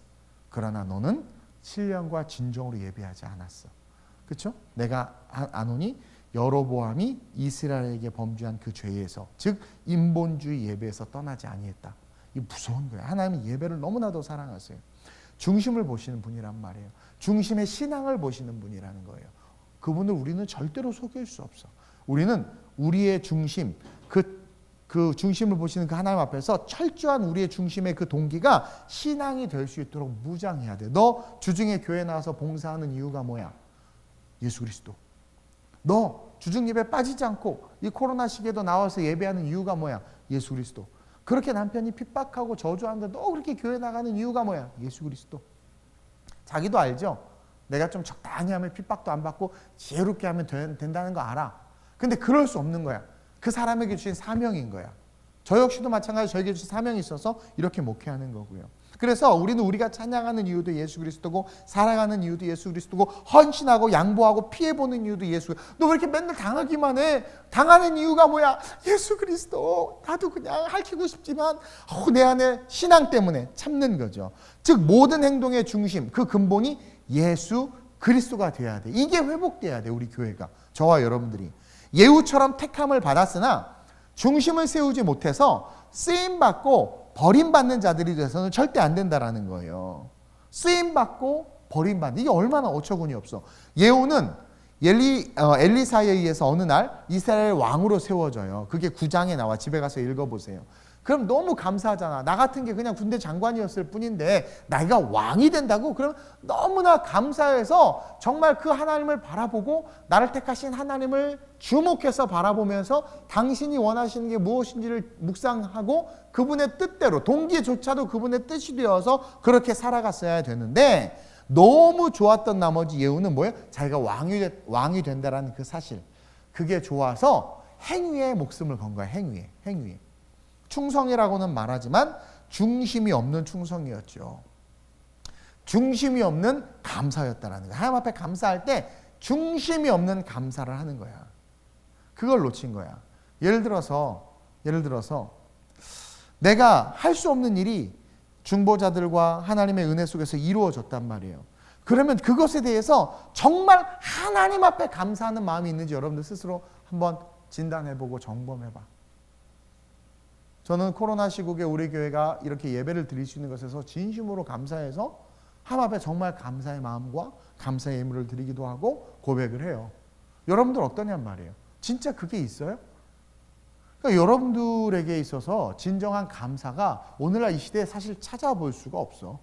S1: 그러나 너는 신령과 진정으로 예배하지 않았어. 그렇죠? 내가 아노니 여로보암이 이스라엘에게 범죄한 그 죄에서, 즉 인본주의 예배에서 떠나지 아니했다. 이 무서운 거예요. 하나님은 예배를 너무나도 사랑하세요. 중심을 보시는 분이란 말이에요. 중심의 신앙을 보시는 분이라는 거예요. 그분을 우리는 절대로 속일 수 없어. 우리는 우리의 중심, 그 중심을 보시는 그 하나님 앞에서 철저한 우리의 중심의 그 동기가 신앙이 될 수 있도록 무장해야 돼. 너 주중에 교회 나와서 봉사하는 이유가 뭐야? 예수 그리스도. 너 주중 예배 빠지지 않고 이 코로나 시기에도 나와서 예배하는 이유가 뭐야? 예수 그리스도. 그렇게 남편이 핍박하고 저주하는데 너 그렇게 교회 나가는 이유가 뭐야? 예수 그리스도. 자기도 알죠? 내가 좀 적당히 하면 핍박도 안 받고 지혜롭게 하면 된다는 거 알아. 근데 그럴 수 없는 거야. 그 사람에게 주신 사명인 거야. 저 역시도 마찬가지로 저에게 주신 사명이 있어서 이렇게 목회하는 거고요. 그래서 우리는 우리가 찬양하는 이유도 예수 그리스도고, 사랑하는 이유도 예수 그리스도고, 헌신하고 양보하고 피해보는 이유도 예수. 너 왜 이렇게 맨날 당하기만 해? 당하는 이유가 뭐야? 예수 그리스도. 나도 그냥 핥히고 싶지만 내 안에 신앙 때문에 참는 거죠. 즉 모든 행동의 중심, 그 근본이 예수 그리스도가 돼야 돼. 이게 회복돼야 돼. 우리 교회가, 저와 여러분들이 예후처럼 택함을 받았으나 중심을 세우지 못해서 쓰임받고 버림받는 자들이 돼서는 절대 안 된다라는 거예요. 쓰임받고 버림받는, 이게 얼마나 어처구니 없어. 예후는 엘리사에 의해서 어느 날 이스라엘 왕으로 세워져요. 그게 9장에 나와. 집에 가서 읽어보세요. 그럼 너무 감사하잖아. 나 같은 게 그냥 군대 장관이었을 뿐인데 내가 왕이 된다고? 그럼 너무나 감사해서 정말 그 하나님을 바라보고 나를 택하신 하나님을 주목해서 바라보면서 당신이 원하시는 게 무엇인지를 묵상하고 그분의 뜻대로, 동기조차도 그분의 뜻이 되어서 그렇게 살아갔어야 되는데, 너무 좋았던 나머지 예후는 뭐예요? 자기가 왕이 된다라는 그 사실, 그게 좋아서 행위에 목숨을 건 거야. 행위에. 충성이라고는 말하지만 중심이 없는 충성이었죠. 중심이 없는 감사였다라는 거야. 하나님 앞에 감사할 때 중심이 없는 감사를 하는 거야. 그걸 놓친 거야. 예를 들어서 내가 할 수 없는 일이 중보자들과 하나님의 은혜 속에서 이루어졌단 말이에요. 그러면 그것에 대해서 정말 하나님 앞에 감사하는 마음이 있는지 여러분들 스스로 한번 진단해보고 점검해봐. 저는 코로나 시국에 우리 교회가 이렇게 예배를 드릴 수 있는 것에서 진심으로 감사해서 하나님 앞에 정말 감사의 마음과 감사의 예물을 드리기도 하고 고백을 해요. 여러분들 어떠냔 말이에요. 진짜 그게 있어요? 그러니까 여러분들에게 있어서 진정한 감사가 오늘날 이 시대에 사실 찾아볼 수가 없어.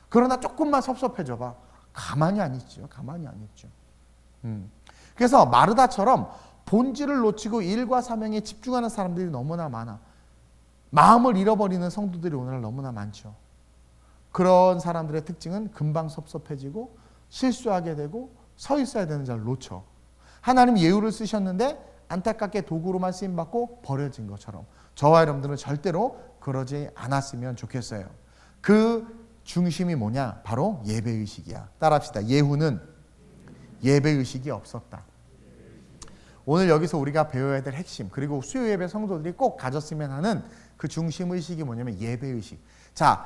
S1: 그러나 조금만 섭섭해져 봐. 가만히 안 있죠. 그래서 마르다처럼 본질을 놓치고 일과 사명에 집중하는 사람들이 너무나 많아. 마음을 잃어버리는 성도들이 오늘날 너무나 많죠. 그런 사람들의 특징은 금방 섭섭해지고 실수하게 되고 서 있어야 되는 자를 놓쳐. 하나님이 예후를 쓰셨는데 안타깝게 도구로만 쓰임받고 버려진 것처럼 저와 여러분들은 절대로 그러지 않았으면 좋겠어요. 그 중심이 뭐냐? 바로 예배의식이야. 따라합시다. 예후는 예배의식이 없었다. 오늘 여기서 우리가 배워야 될 핵심, 그리고 수요 예배 성도들이 꼭 가졌으면 하는 그 중심의식이 뭐냐면 예배의식. 자,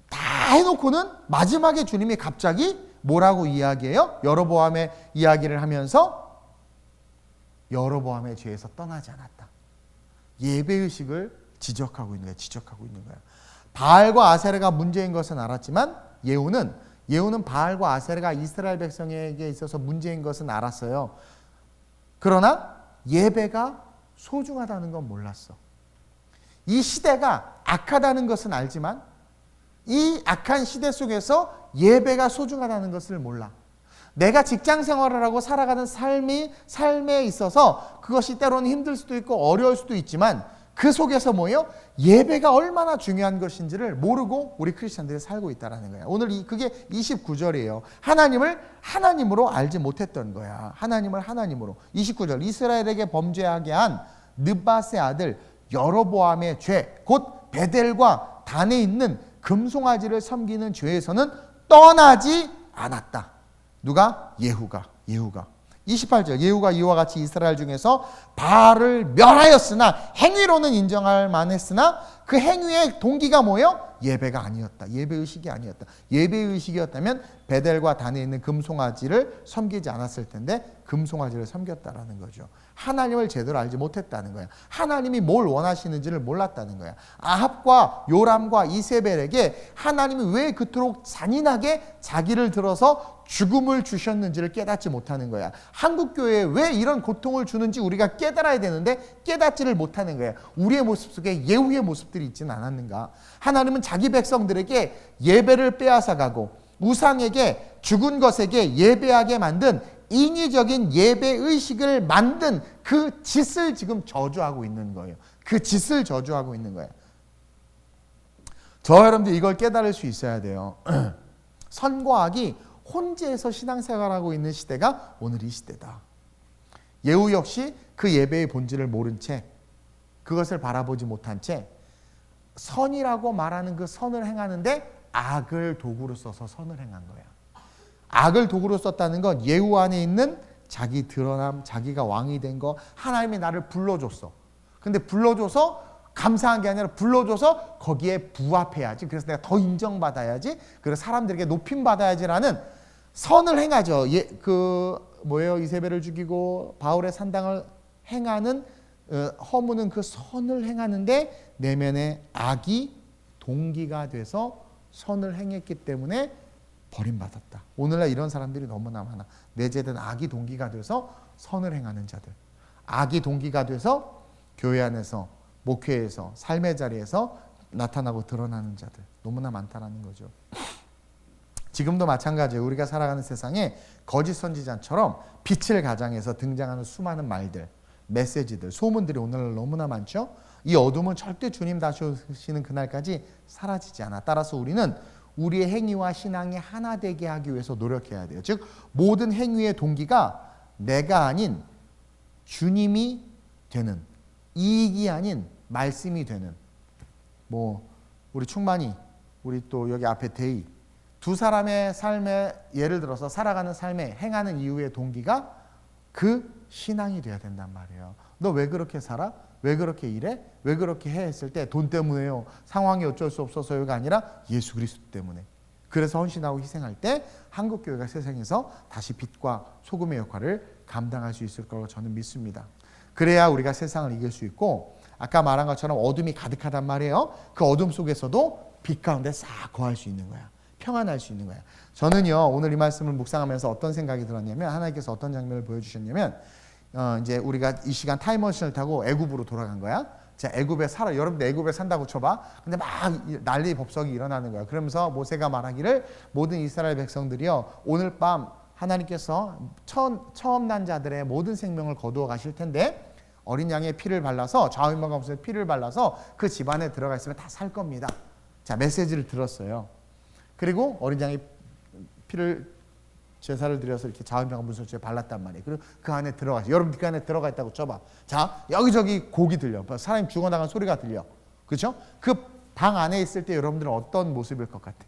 S1: 다 해놓고는 마지막에 주님이 갑자기 뭐라고 이야기해요? 여로보암의 이야기를 하면서 여로보암의 죄에서 떠나지 않았다. 예배의식을 지적하고 있는 거야. 바알과 아세라가 문제인 것은 알았지만 예후는 바알과 아세라가 이스라엘 백성에게 있어서 문제인 것은 알았어요. 그러나 예배가 소중하다는 건 몰랐어. 이 시대가 악하다는 것은 알지만 이 악한 시대 속에서 예배가 소중하다는 것을 몰라. 내가 직장 생활을 하고 살아가는 삶에 있어서 그것이 때로는 힘들 수도 있고 어려울 수도 있지만 그 속에서 뭐예요? 예배가 얼마나 중요한 것인지를 모르고 우리 크리스천들이 살고 있다는 거예요. 오늘 그게 29절이에요. 하나님을 하나님으로 알지 못했던 거야. 하나님을 하나님으로. 29절 이스라엘에게 범죄하게 한 느밧의 아들 여로보암의 죄, 곧 베델과 단에 있는 금송아지를 섬기는 죄에서는 떠나지 않았다. 누가? 예후가. 28절 예후가 이와 같이 이스라엘 중에서 바알을 멸하였으나 행위로는 인정할 만했으나 그 행위의 동기가 뭐예요? 예배가 아니었다. 예배의식이 아니었다. 예배의식이었다면 베델과 단에 있는 금송아지를 섬기지 않았을 텐데 금송아지를 섬겼다라는 거죠. 하나님을 제대로 알지 못했다는 거야. 하나님이 뭘 원하시는지를 몰랐다는 거야. 아합과 요람과 이세벨에게 하나님이 왜 그토록 잔인하게 자기를 들어서 죽음을 주셨는지를 깨닫지 못하는 거야. 한국교회에 왜 이런 고통을 주는지 우리가 깨달아야 되는데 깨닫지를 못하는 거야. 우리의 모습 속에 예후의 모습들이 있지는 않았는가. 하나님은 자기 백성들에게 예배를 빼앗아가고 우상에게 죽은 것에게 예배하게 만든 인위적인 예배의식을 만든 그 짓을 지금 저주하고 있는 거예요. 그 짓을 저주하고 있는 거예요. 저와 여러분들 이걸 깨달을 수 있어야 돼요. 선과 악이 혼재해서 신앙생활하고 있는 시대가 오늘 이 시대다. 예후 역시 그 예배의 본질을 모른 채 그것을 바라보지 못한 채 선이라고 말하는 그 선을 행하는데 악을 도구로 써서 선을 행한 거야. 악을 도구로 썼다는 건 예후 안에 있는 자기 드러남, 자기가 왕이 된 거, 하나님이 나를 불러줬어. 근데 불러줘서 감사한 게 아니라 불러줘서 거기에 부합해야지. 그래서 내가 더 인정받아야지. 그래서 사람들에게 높임받아야지라는 선을 행하죠. 이세벨을 죽이고 바울의 산당을 행하는 허무는 그 선을 행하는데 내면에 악이 동기가 돼서 선을 행했기 때문에 버림받았다. 오늘날 이런 사람들이 너무나 많아. 내재된 악이 동기가 돼서 선을 행하는 자들. 악이 동기가 돼서 교회 안에서, 목회에서, 삶의 자리에서 나타나고 드러나는 자들. 너무나 많다는 거죠. 지금도 마찬가지예요. 우리가 살아가는 세상에 거짓 선지자처럼 빛을 가장해서 등장하는 수많은 말들, 메시지들, 소문들이 오늘날 너무나 많죠. 이 어둠은 절대 주님 다시 오시는 그날까지 사라지지 않아. 따라서 우리는 우리의 행위와 신앙이 하나 되게 하기 위해서 노력해야 돼요. 즉 모든 행위의 동기가 내가 아닌 주님이 되는, 이익이 아닌 말씀이 되는, 우리 충만이, 우리 또 여기 앞에 대의, 두 사람의 삶에 예를 들어서 살아가는 삶에 행하는 이유의 동기가 그 신앙이 돼야 된단 말이에요. 너 왜 그렇게 살아? 왜 그렇게 일해? 왜 그렇게 해? 했을 때 돈 때문에요. 상황이 어쩔 수 없어서요가 아니라 예수 그리스도 때문에. 그래서 헌신하고 희생할 때 한국교회가 세상에서 다시 빛과 소금의 역할을 감당할 수 있을 거라고 저는 믿습니다. 그래야 우리가 세상을 이길 수 있고 아까 말한 것처럼 어둠이 가득하단 말이에요. 그 어둠 속에서도 빛 가운데 싹 거할 수 있는 거야. 평안할 수 있는 거야. 저는요 오늘 이 말씀을 묵상하면서 어떤 생각이 들었냐면 하나님께서 어떤 장면을 보여주셨냐면 이제 우리가 이 시간 타임머신을 타고 애굽으로 돌아간 거야. 자, 애굽에 살아. 여러분들 애굽에 산다고 쳐봐. 근데 막 난리 법석이 일어나는 거야. 그러면서 모세가 말하기를 모든 이스라엘 백성들이요 오늘 밤 하나님께서 처음 난 자들의 모든 생명을 거두어 가실 텐데 어린 양의 피를 발라서 좌우명과 무슨 피를 발라서 그 집안에 들어가 있으면 다 살 겁니다. 자, 메시지를 들었어요. 그리고 어린 양의 피를 제사를 드려서 이렇게 좌우명과 문설주에 발랐단 말이에요. 그리고 그 안에 들어가서 여러분 그 안에 들어가 있다고 쳐봐. 자, 여기저기 곡이 들려. 사람이 죽어나간 소리가 들려. 그렇죠? 그 방 안에 있을 때 여러분들은 어떤 모습일 것 같아?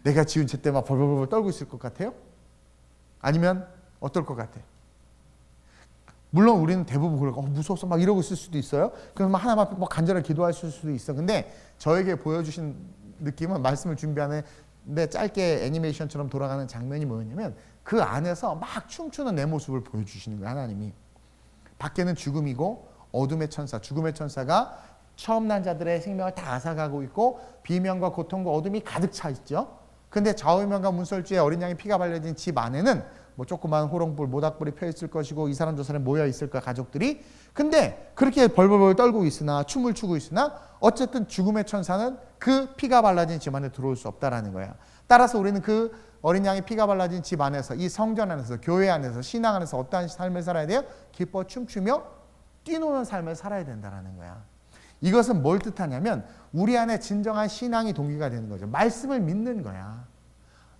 S1: 내가 지은 죄 때문에 벌벌벌 떨고 있을 것 같아요? 아니면 어떨 것 같아? 물론 우리는 대부분 그러고 무서워서 막 이러고 있을 수도 있어요. 그래서 막 하나님 앞에 막 간절하게 기도할 수도 있어. 근데 저에게 보여주신 느낌은 말씀을 준비하는데 짧게 애니메이션처럼 돌아가는 장면이 뭐였냐면 그 안에서 막 춤추는 내 모습을 보여주시는 거예요. 하나님이. 밖에는 죽음이고 어둠의 천사, 죽음의 천사가 처음 난 자들의 생명을 다 앗아가고 있고 비명과 고통과 어둠이 가득 차 있죠. 근데 좌우명과 문설주에 어린 양의 피가 발려진 집 안에는 뭐 조그만 호롱불, 모닥불이 펴 있을 것이고 이 사람 저 사람 모여 있을 거야, 가족들이. 근데 그렇게 벌벌벌 떨고 있으나 춤을 추고 있으나 어쨌든 죽음의 천사는 그 피가 발라진 집 안에 들어올 수 없다라는 거야. 따라서 우리는 그 어린 양의 피가 발라진 집 안에서, 이 성전 안에서, 교회 안에서, 신앙 안에서 어떠한 삶을 살아야 돼요? 기뻐 춤추며 뛰노는 삶을 살아야 된다는 거야. 이것은 뭘 뜻하냐면 우리 안에 진정한 신앙이 동기가 되는 거죠. 말씀을 믿는 거야.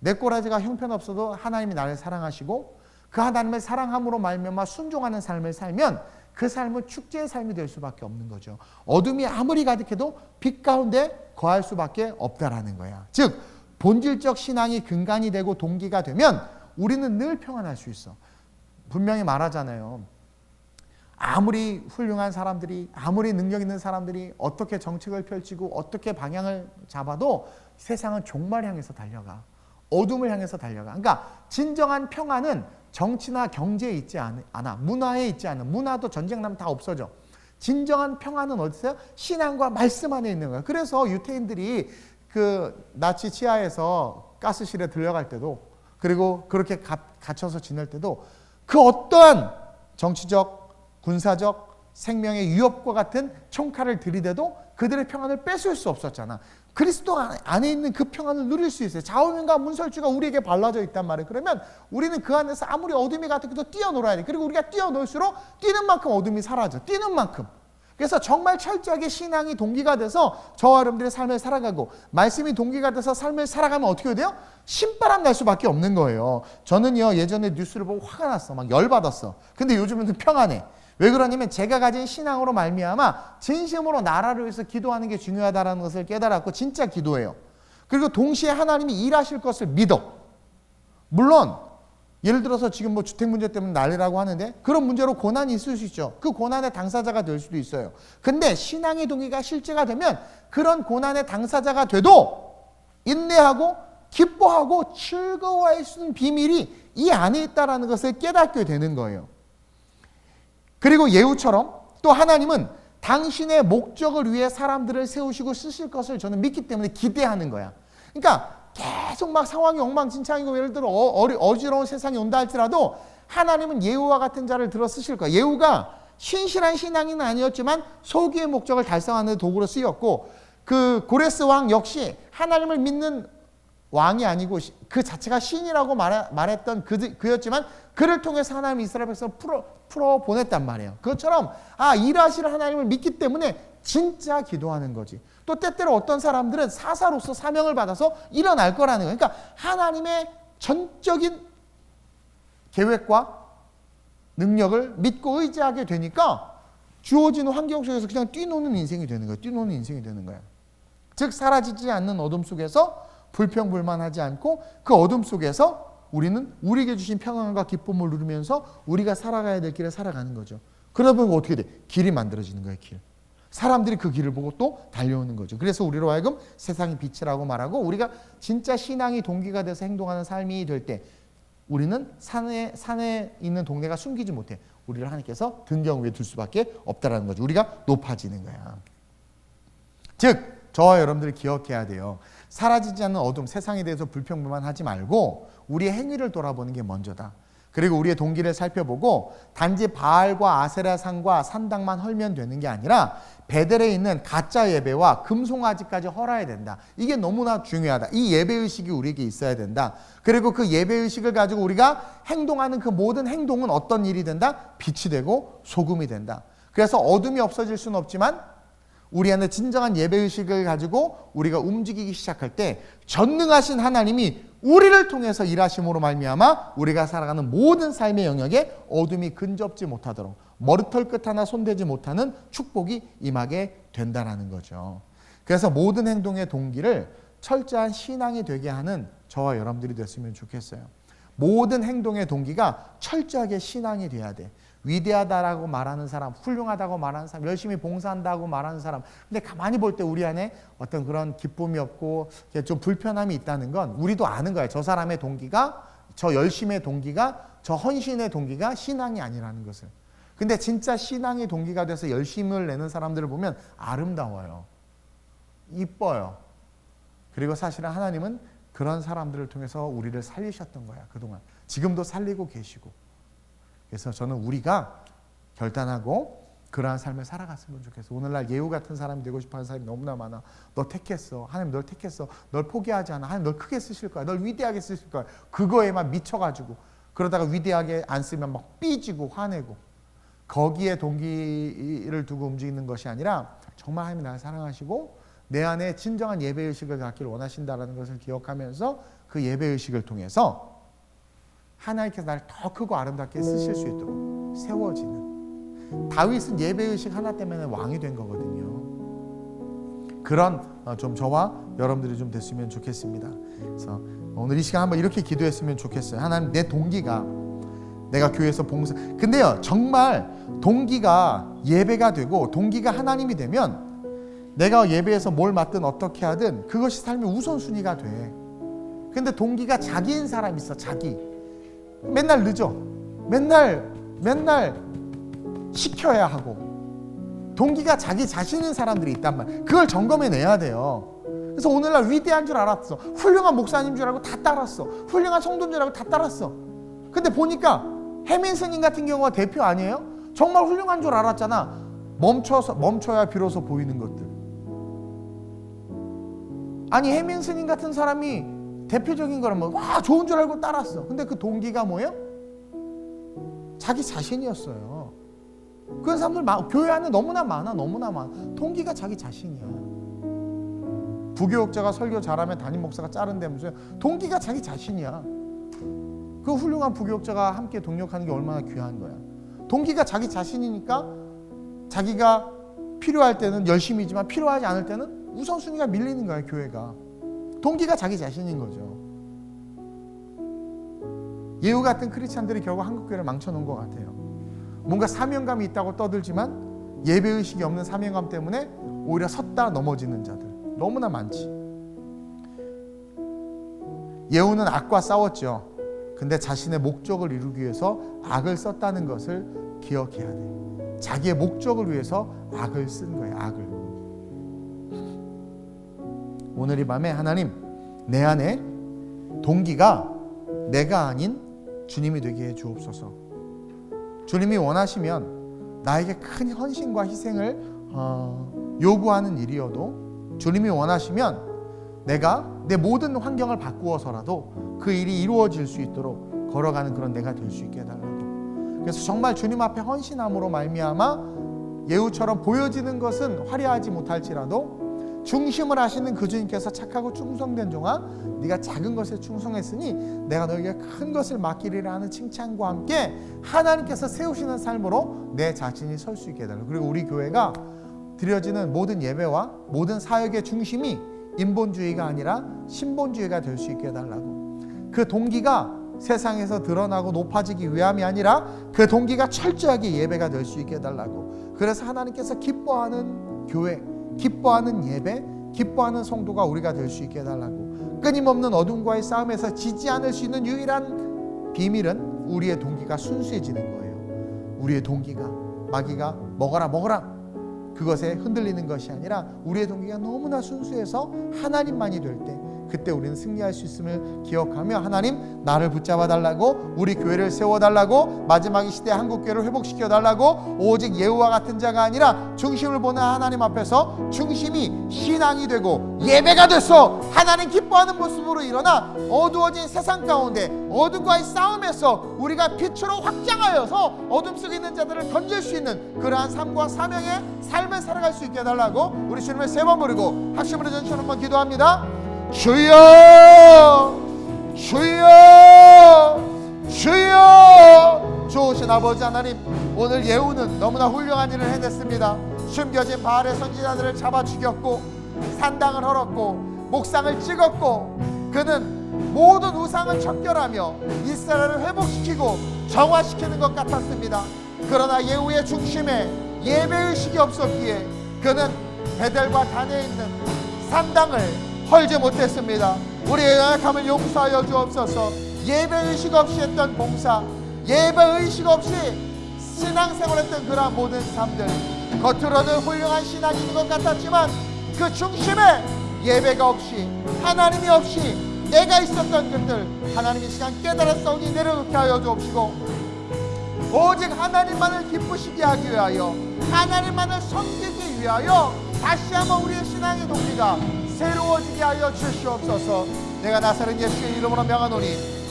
S1: 내 꼬라지가 형편없어도 하나님이 나를 사랑하시고 그 하나님의 사랑함으로 말미암아 순종하는 삶을 살면 그 삶은 축제의 삶이 될 수밖에 없는 거죠. 어둠이 아무리 가득해도 빛 가운데 거할 수밖에 없다라는 거야. 즉 본질적 신앙이 근간이 되고 동기가 되면 우리는 늘 평안할 수 있어. 분명히 말하잖아요. 아무리 훌륭한 사람들이, 아무리 능력 있는 사람들이 어떻게 정책을 펼치고 어떻게 방향을 잡아도 세상은 종말 향해서 달려가. 어둠을 향해서 달려가. 그러니까 진정한 평안은 정치나 경제에 있지 않아. 문화에 있지 않아. 문화도 전쟁 나면 다 없어져. 진정한 평안은 어디 있어요? 신앙과 말씀 안에 있는 거야. 그래서 유태인들이 그 나치 치하에서 가스실에 들려갈 때도 그리고 그렇게 갇혀서 지낼 때도 그 어떠한 정치적, 군사적, 생명의 위협과 같은 총칼을 들이대도 그들의 평안을 뺏을 수 없었잖아. 그리스도 안에 있는 그 평안을 누릴 수 있어요. 좌우명과 문설주가 우리에게 발라져 있단 말이에요. 그러면 우리는 그 안에서 아무리 어둠이 가득해도 뛰어놀아야 돼. 그리고 우리가 뛰어놀수록 뛰는 만큼 어둠이 사라져. 뛰는 만큼. 그래서 정말 철저하게 신앙이 동기가 돼서 저와 여러분들의 삶을 살아가고 말씀이 동기가 돼서 삶을 살아가면 어떻게 돼요? 신바람 날 수밖에 없는 거예요. 저는요 예전에 뉴스를 보고 화가 났어. 막 열받았어. 근데 요즘은 평안해. 왜 그러냐면 제가 가진 신앙으로 말미암아 진심으로 나라를 위해서 기도하는 게 중요하다는 것을 깨달았고 진짜 기도해요. 그리고 동시에 하나님이 일하실 것을 믿어. 물론 예를 들어서 지금 뭐 주택 문제 때문에 난리라고 하는데 그런 문제로 고난이 있을 수 있죠. 그 고난의 당사자가 될 수도 있어요. 근데 신앙의 동기가 실제가 되면 그런 고난의 당사자가 돼도 인내하고 기뻐하고 즐거워할 수 있는 비밀이 이 안에 있다는 것을 깨닫게 되는 거예요. 그리고 예후처럼 또 하나님은 당신의 목적을 위해 사람들을 세우시고 쓰실 것을 저는 믿기 때문에 기대하는 거야. 그러니까 계속 막 상황이 엉망진창이고 예를 들어 어지러운 세상이 온다 할지라도 하나님은 예후와 같은 자를 들어 쓰실 거야. 예후가 신실한 신앙인은 아니었지만 소기의 목적을 달성하는 도구로 쓰였고 그 고레스 왕 역시 하나님을 믿는 왕이 아니고 그 자체가 신이라고 말했던 그였지만 그를 통해서 하나님이 이스라엘 백성을 풀어 보냈단 말이에요. 그것처럼 일하시는 하나님을 믿기 때문에 진짜 기도하는 거지. 또 때때로 어떤 사람들은 사사로서 사명을 받아서 일어날 거라는 거예요. 그러니까 하나님의 전적인 계획과 능력을 믿고 의지하게 되니까 주어진 환경 속에서 그냥 뛰노는 인생이 되는 거예요. 뛰노는 인생이 되는 거예요. 즉 사라지지 않는 어둠 속에서 불평불만하지 않고 그 어둠 속에서 우리는 우리에게 주신 평안과 기쁨을 누리면서 우리가 살아가야 될 길을 살아가는 거죠. 그러다 보면 어떻게 돼? 길이 만들어지는 거예요. 길. 사람들이 그 길을 보고 또 달려오는 거죠. 그래서 우리로 하여금 세상이 빛이라고 말하고 우리가 진짜 신앙이 동기가 돼서 행동하는 삶이 될 때 우리는 산에 있는 동네가 숨기지 못해. 우리를 하나님께서 등경 위에 둘 수밖에 없다는 거죠. 우리가 높아지는 거야. 즉 저와 여러분들이 기억해야 돼요. 사라지지 않는 어둠, 세상에 대해서 불평불만하지 말고 우리의 행위를 돌아보는 게 먼저다. 그리고 우리의 동기를 살펴보고 단지 바알과 아세라상과 산당만 헐면 되는 게 아니라 베델에 있는 가짜 예배와 금송아지까지 헐어야 된다. 이게 너무나 중요하다. 이 예배의식이 우리에게 있어야 된다. 그리고 그 예배의식을 가지고 우리가 행동하는 그 모든 행동은 어떤 일이 된다? 빛이 되고 소금이 된다. 그래서 어둠이 없어질 수는 없지만 우리 안에 진정한 예배의식을 가지고 우리가 움직이기 시작할 때 전능하신 하나님이 우리를 통해서 일하심으로 말미암아 우리가 살아가는 모든 삶의 영역에 어둠이 근접지 못하도록 머리털 끝 하나 손대지 못하는 축복이 임하게 된다는 거죠. 그래서 모든 행동의 동기를 철저한 신앙이 되게 하는 저와 여러분들이 됐으면 좋겠어요. 모든 행동의 동기가 철저하게 신앙이 돼야 돼. 위대하다라고 말하는 사람, 훌륭하다고 말하는 사람, 열심히 봉사한다고 말하는 사람. 근데 가만히 볼 때 우리 안에 어떤 그런 기쁨이 없고 좀 불편함이 있다는 건 우리도 아는 거예요. 저 사람의 동기가, 저 열심의 동기가, 저 헌신의 동기가 신앙이 아니라는 것을. 근데 진짜 신앙의 동기가 돼서 열심을 내는 사람들을 보면 아름다워요. 이뻐요. 그리고 사실은 하나님은 그런 사람들을 통해서 우리를 살리셨던 거야, 그동안. 지금도 살리고 계시고. 그래서 저는 우리가 결단하고 그러한 삶을 살아갔으면 좋겠어. 오늘날 예후 같은 사람이 되고 싶어하는 사람이 너무나 많아. 너 택했어. 하나님 널 택했어. 널 포기하지 않아. 하나님 널 크게 쓰실 거야. 널 위대하게 쓰실 거야. 그거에만 미쳐가지고 그러다가 위대하게 안 쓰면 막 삐지고 화내고 거기에 동기를 두고 움직이는 것이 아니라 정말 하나님이 나를 사랑하시고 내 안에 진정한 예배의식을 갖기를 원하신다는 것을 기억하면서 그 예배의식을 통해서 하나님께서 나를 더 크고 아름답게 쓰실 수 있도록 세워지는, 다윗은 예배의식 하나 때문에 왕이 된 거거든요. 그런 좀 저와 여러분들이 좀 됐으면 좋겠습니다. 그래서 오늘 이 시간 한번 이렇게 기도했으면 좋겠어요. 하나님, 내 동기가 내가 교회에서 봉사, 근데요 정말 동기가 예배가 되고 동기가 하나님이 되면 내가 예배에서 뭘 맡든 어떻게 하든 그것이 삶의 우선순위가 돼. 근데 동기가 자기인 사람이 있어. 자기 맨날 늦어, 맨날 시켜야 하고, 동기가 자기 자신인 사람들이 있단 말이야. 그걸 점검해내야 돼요. 그래서 오늘날 위대한 줄 알았어, 훌륭한 목사님 줄 알고 다 따랐어, 훌륭한 성도인 줄 알고 다 따랐어. 근데 보니까 해민 스님 같은 경우가 대표 아니에요? 정말 훌륭한 줄 알았잖아. 멈춰야 비로소 보이는 것들. 아니 해민 스님 같은 사람이 대표적인 거라면 와 좋은 줄 알고 따랐어. 근데 그 동기가 뭐예요? 자기 자신이었어요. 그런 사람들 교회 안에 너무나 많아. 동기가 자기 자신이야. 부교육자가 설교 잘하면 담임 목사가 자른다면서요. 동기가 자기 자신이야. 그 훌륭한 부교육자가 함께 동력하는 게 얼마나 귀한 거야. 동기가 자기 자신이니까 자기가 필요할 때는 열심히지만 필요하지 않을 때는 우선순위가 밀리는 거야. 교회가 동기가 자기 자신인 거죠. 예후 같은 크리스찬들이 결국 한국교회를 망쳐놓은 것 같아요. 뭔가 사명감이 있다고 떠들지만 예배의식이 없는 사명감 때문에 오히려 섰다 넘어지는 자들 너무나 많지. 예후는 악과 싸웠죠. 근데 자신의 목적을 이루기 위해서 악을 썼다는 것을 기억해야 돼. 자기의 목적을 위해서 악을 쓴 거예요. 악을. 오늘 이 밤에 하나님, 내 안에 동기가 내가 아닌 주님이 되게 해 주옵소서. 주님이 원하시면 나에게 큰 헌신과 희생을 요구하는 일이어도, 주님이 원하시면 내가 내 모든 환경을 바꾸어서라도 그 일이 이루어질 수 있도록 걸어가는 그런 내가 될 수 있게 해달라고. 그래서 정말 주님 앞에 헌신함으로 말미암아 예후처럼 보여지는 것은 화려하지 못할지라도 중심을 하시는 그 주님께서 착하고 충성된 종아, 네가 작은 것에 충성했으니 내가 너에게 큰 것을 맡기리라 하는 칭찬과 함께 하나님께서 세우시는 삶으로 내 자신이 설 수 있게 해달라고. 그리고 우리 교회가 드려지는 모든 예배와 모든 사역의 중심이 인본주의가 아니라 신본주의가 될 수 있게 해달라고. 그 동기가 세상에서 드러나고 높아지기 위함이 아니라 그 동기가 철저하게 예배가 될 수 있게 해달라고. 그래서 하나님께서 기뻐하는 교회, 기뻐하는 예배, 기뻐하는 성도가 우리가 될 수 있게 해달라고. 끊임없는 어둠과의 싸움에서 지지 않을 수 있는 유일한 비밀은 우리의 동기가 순수해지는 거예요. 우리의 동기가 마귀가 먹어라 그것에 흔들리는 것이 아니라 우리의 동기가 너무나 순수해서 하나님만이 될 때, 그때 우리는 승리할 수 있음을 기억하며 하나님, 나를 붙잡아 달라고, 우리 교회를 세워달라고, 마지막 이 시대 한국교회를 회복시켜 달라고, 오직 예후와 같은 자가 아니라 중심을 보는 하나님 앞에서 중심이 신앙이 되고 예배가 돼서 하나님 기뻐하는 모습으로 일어나 어두워진 세상 가운데 어둠과의 싸움에서 우리가 빛으로 확장하여서 어둠 속에 있는 자들을 건질 수 있는 그러한 삶과 사명의 삶을 살아갈 수 있게 해달라고 우리 주님을 세 번 부르고 학심으로 전처럼 한번 기도합니다. 주여, 주여, 주여. 좋으신 아버지 하나님, 오늘 예후는 너무나 훌륭한 일을 해냈습니다. 숨겨진 바알의 선지자들을 잡아 죽였고 산당을 헐었고 목상을 찍었고, 그는 모든 우상을 척결하며 이스라엘을 회복시키고 정화시키는 것 같았습니다. 그러나 예후의 중심에 예배의식이 없었기에 그는 베델과 단에 있는 산당을 헐지 못했습니다. 우리의 연약함을 용서하여 주옵소서. 예배의식 없이 했던 봉사, 예배의식 없이 신앙생활했던 그러한 모든 삶들, 겉으로는 훌륭한 신앙이 있는 것 같았지만 그 중심에 예배가 없이, 하나님이 없이 내가 있었던 것들, 하나님의 시간 깨달았사오니 내려놓게 하여 주옵시고, 오직 하나님만을 기쁘시게 하기 위하여, 하나님만을 섬기기 위하여 다시 한번 우리의 신앙의 동기가 새로워지게 하여 주시옵소서. 내가 나사렛 예수의 이름으로 명하노니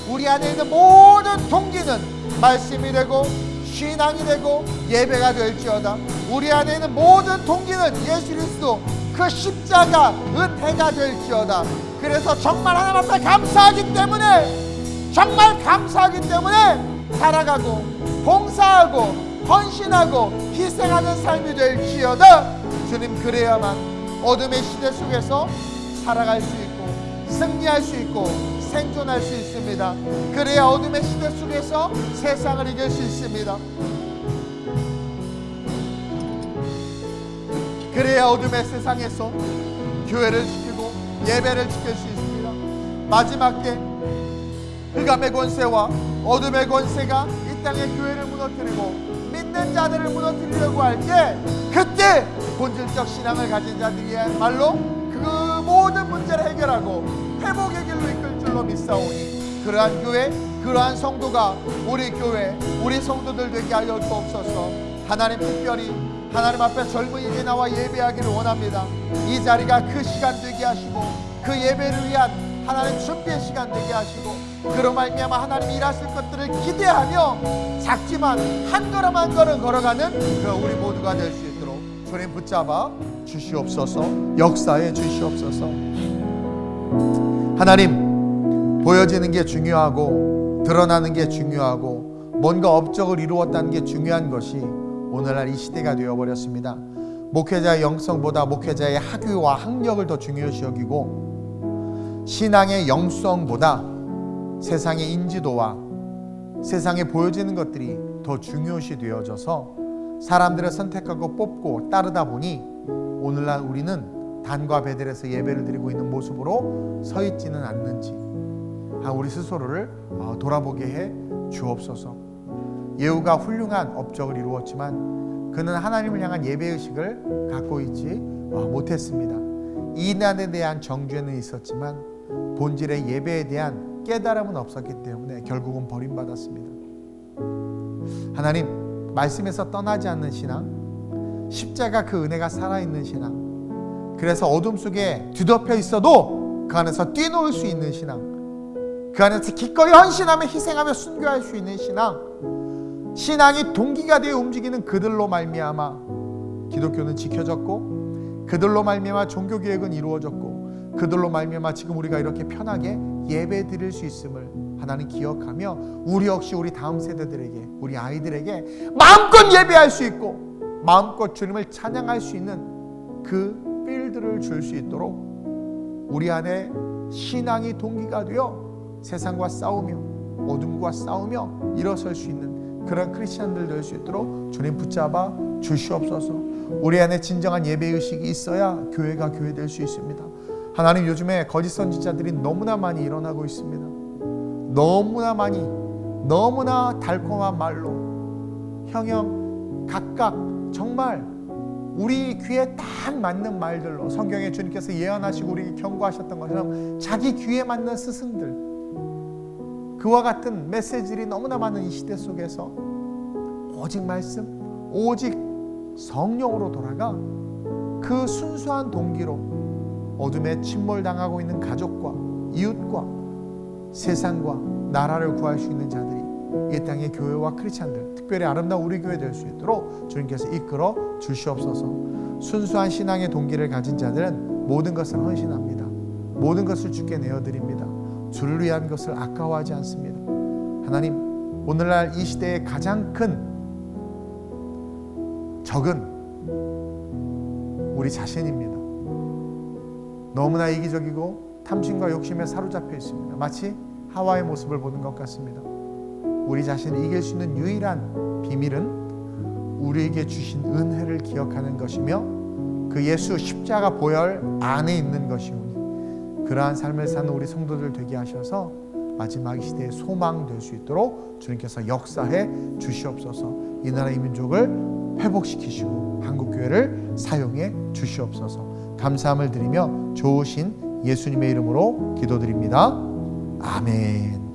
S1: 우리 안에 있는 모든 동기는 말씀이 되고 신앙이 되고 예배가 될지어다. 우리 안에 있는 모든 동기는 예수 그리스도 그 십자가 은혜가 될지어다. 그래서 정말 하나님 앞에 감사하기 때문에, 정말 감사하기 때문에 살아가고 봉사하고 헌신하고 희생하는 삶이 될지어다. 주님, 그래야만 어둠의 시대 속에서 살아갈 수 있고 승리할 수 있고 생존할 수 있습니다. 그래야 어둠의 시대 속에서 세상을 이길 수 있습니다. 그래야 어둠의 세상에서 교회를 지키고 예배를 지킬 수 있습니다. 마지막 때 흑암의 권세와 어둠의 권세가 이 땅의 교회를 무너뜨리고 믿는 자들을 무너뜨리려고 할 때, 그때 본질적 신앙을 가진 자들이야말로 그 모든 문제를 해결하고 회복의 길로 이끌 줄로 믿사오니, 그러한 교회, 그러한 성도가 우리 교회, 우리 성도들 되게 하여 주옵소서. 하나님, 특별히 하나님 앞에 젊은이들이 나와 예배하기를 원합니다. 이 자리가 그 시간 되게 하시고 그 예배를 위한 하나님 준비의 시간 되게 하시고, 그로 말미암아 하나님 일하실 것들을 기대하며 작지만 한 걸음 한 걸음 걸어가는 그 우리 모두가 될 수 있도록 주님 붙잡아 주시옵소서. 역사해 주시옵소서. 하나님, 보여지는 게 중요하고 드러나는 게 중요하고 뭔가 업적을 이루었다는 게 중요한 것이 오늘날 이 시대가 되어버렸습니다. 목회자의 영성보다 목회자의 학위와 학력을 더 중요시 여기고, 신앙의 영성보다 세상의 인지도와 세상에 보여지는 것들이 더 중요시 되어져서 사람들을 선택하고 뽑고 따르다 보니 오늘날 우리는 단과 베델에서 예배를 드리고 있는 모습으로 서 있지는 않는지 우리 스스로를 돌아보게 해 주옵소서. 예후가 훌륭한 업적을 이루었지만 그는 하나님을 향한 예배의식을 갖고 있지 못했습니다. 이난에 대한 정죄는 있었지만 본질의 예배에 대한 깨달음은 없었기 때문에 결국은 버림받았습니다. 하나님, 말씀에서 떠나지 않는 신앙, 십자가 그 은혜가 살아있는 신앙, 그래서 어둠 속에 뒤덮여 있어도 그 안에서 뛰놀 수 있는 신앙, 그 안에서 기꺼이 헌신하며 희생하며 순교할 수 있는 신앙, 신앙이 동기가 되어 움직이는 그들로 말미암아 기독교는 지켜졌고, 그들로 말미암아 종교개혁은 이루어졌고, 그들로 말미암아 지금 우리가 이렇게 편하게 예배 드릴 수 있음을 하나님 기억하며 우리 역시 우리 다음 세대들에게, 우리 아이들에게 마음껏 예배할 수 있고 마음껏 주님을 찬양할 수 있는 그 필드를 줄 수 있도록 우리 안에 신앙이 동기가 되어 세상과 싸우며 어둠과 싸우며 일어설 수 있는 그런 크리스찬들 될 수 있도록 주님 붙잡아 주시옵소서. 우리 안에 진정한 예배의식이 있어야 교회가 교회 될 수 있습니다. 하나님, 요즘에 거짓 선지자들이 너무나 많이 일어나고 있습니다. 너무나 많이, 너무나 달콤한 말로 형형 각각 정말 우리 귀에 딱 맞는 말들로 성경에 주님께서 예언하시고 우리에게 경고하셨던 것처럼 자기 귀에 맞는 스승들, 그와 같은 메시지들이 너무나 많은 이 시대 속에서 오직 말씀, 오직 성령으로 돌아가 그 순수한 동기로 어둠에 침몰당하고 있는 가족과 이웃과 세상과 나라를 구할 수 있는 자들이 이 땅의 교회와 크리스찬들, 특별히 아름다운 우리 교회 될 수 있도록 주님께서 이끌어 주시옵소서. 순수한 신앙의 동기를 가진 자들은 모든 것을 헌신합니다. 모든 것을 주께 내어드립니다. 주를 위한 것을 아까워하지 않습니다. 하나님, 오늘날 이 시대의 가장 큰 적은 우리 자신입니다. 너무나 이기적이고 탐심과 욕심에 사로잡혀 있습니다. 마치 하와의 모습을 보는 것 같습니다. 우리 자신을 이길 수 있는 유일한 비밀은 우리에게 주신 은혜를 기억하는 것이며 그 예수 십자가 보혈 안에 있는 것이오니, 그러한 삶을 사는 우리 성도들 되게 하셔서 마지막 시대의 소망 될 수 있도록 주님께서 역사해 주시옵소서. 이 나라 이 민족을 회복시키시고 한국교회를 사용해 주시옵소서. 감사함을 드리며 좋으신 예수님의 이름으로 기도드립니다. 아멘.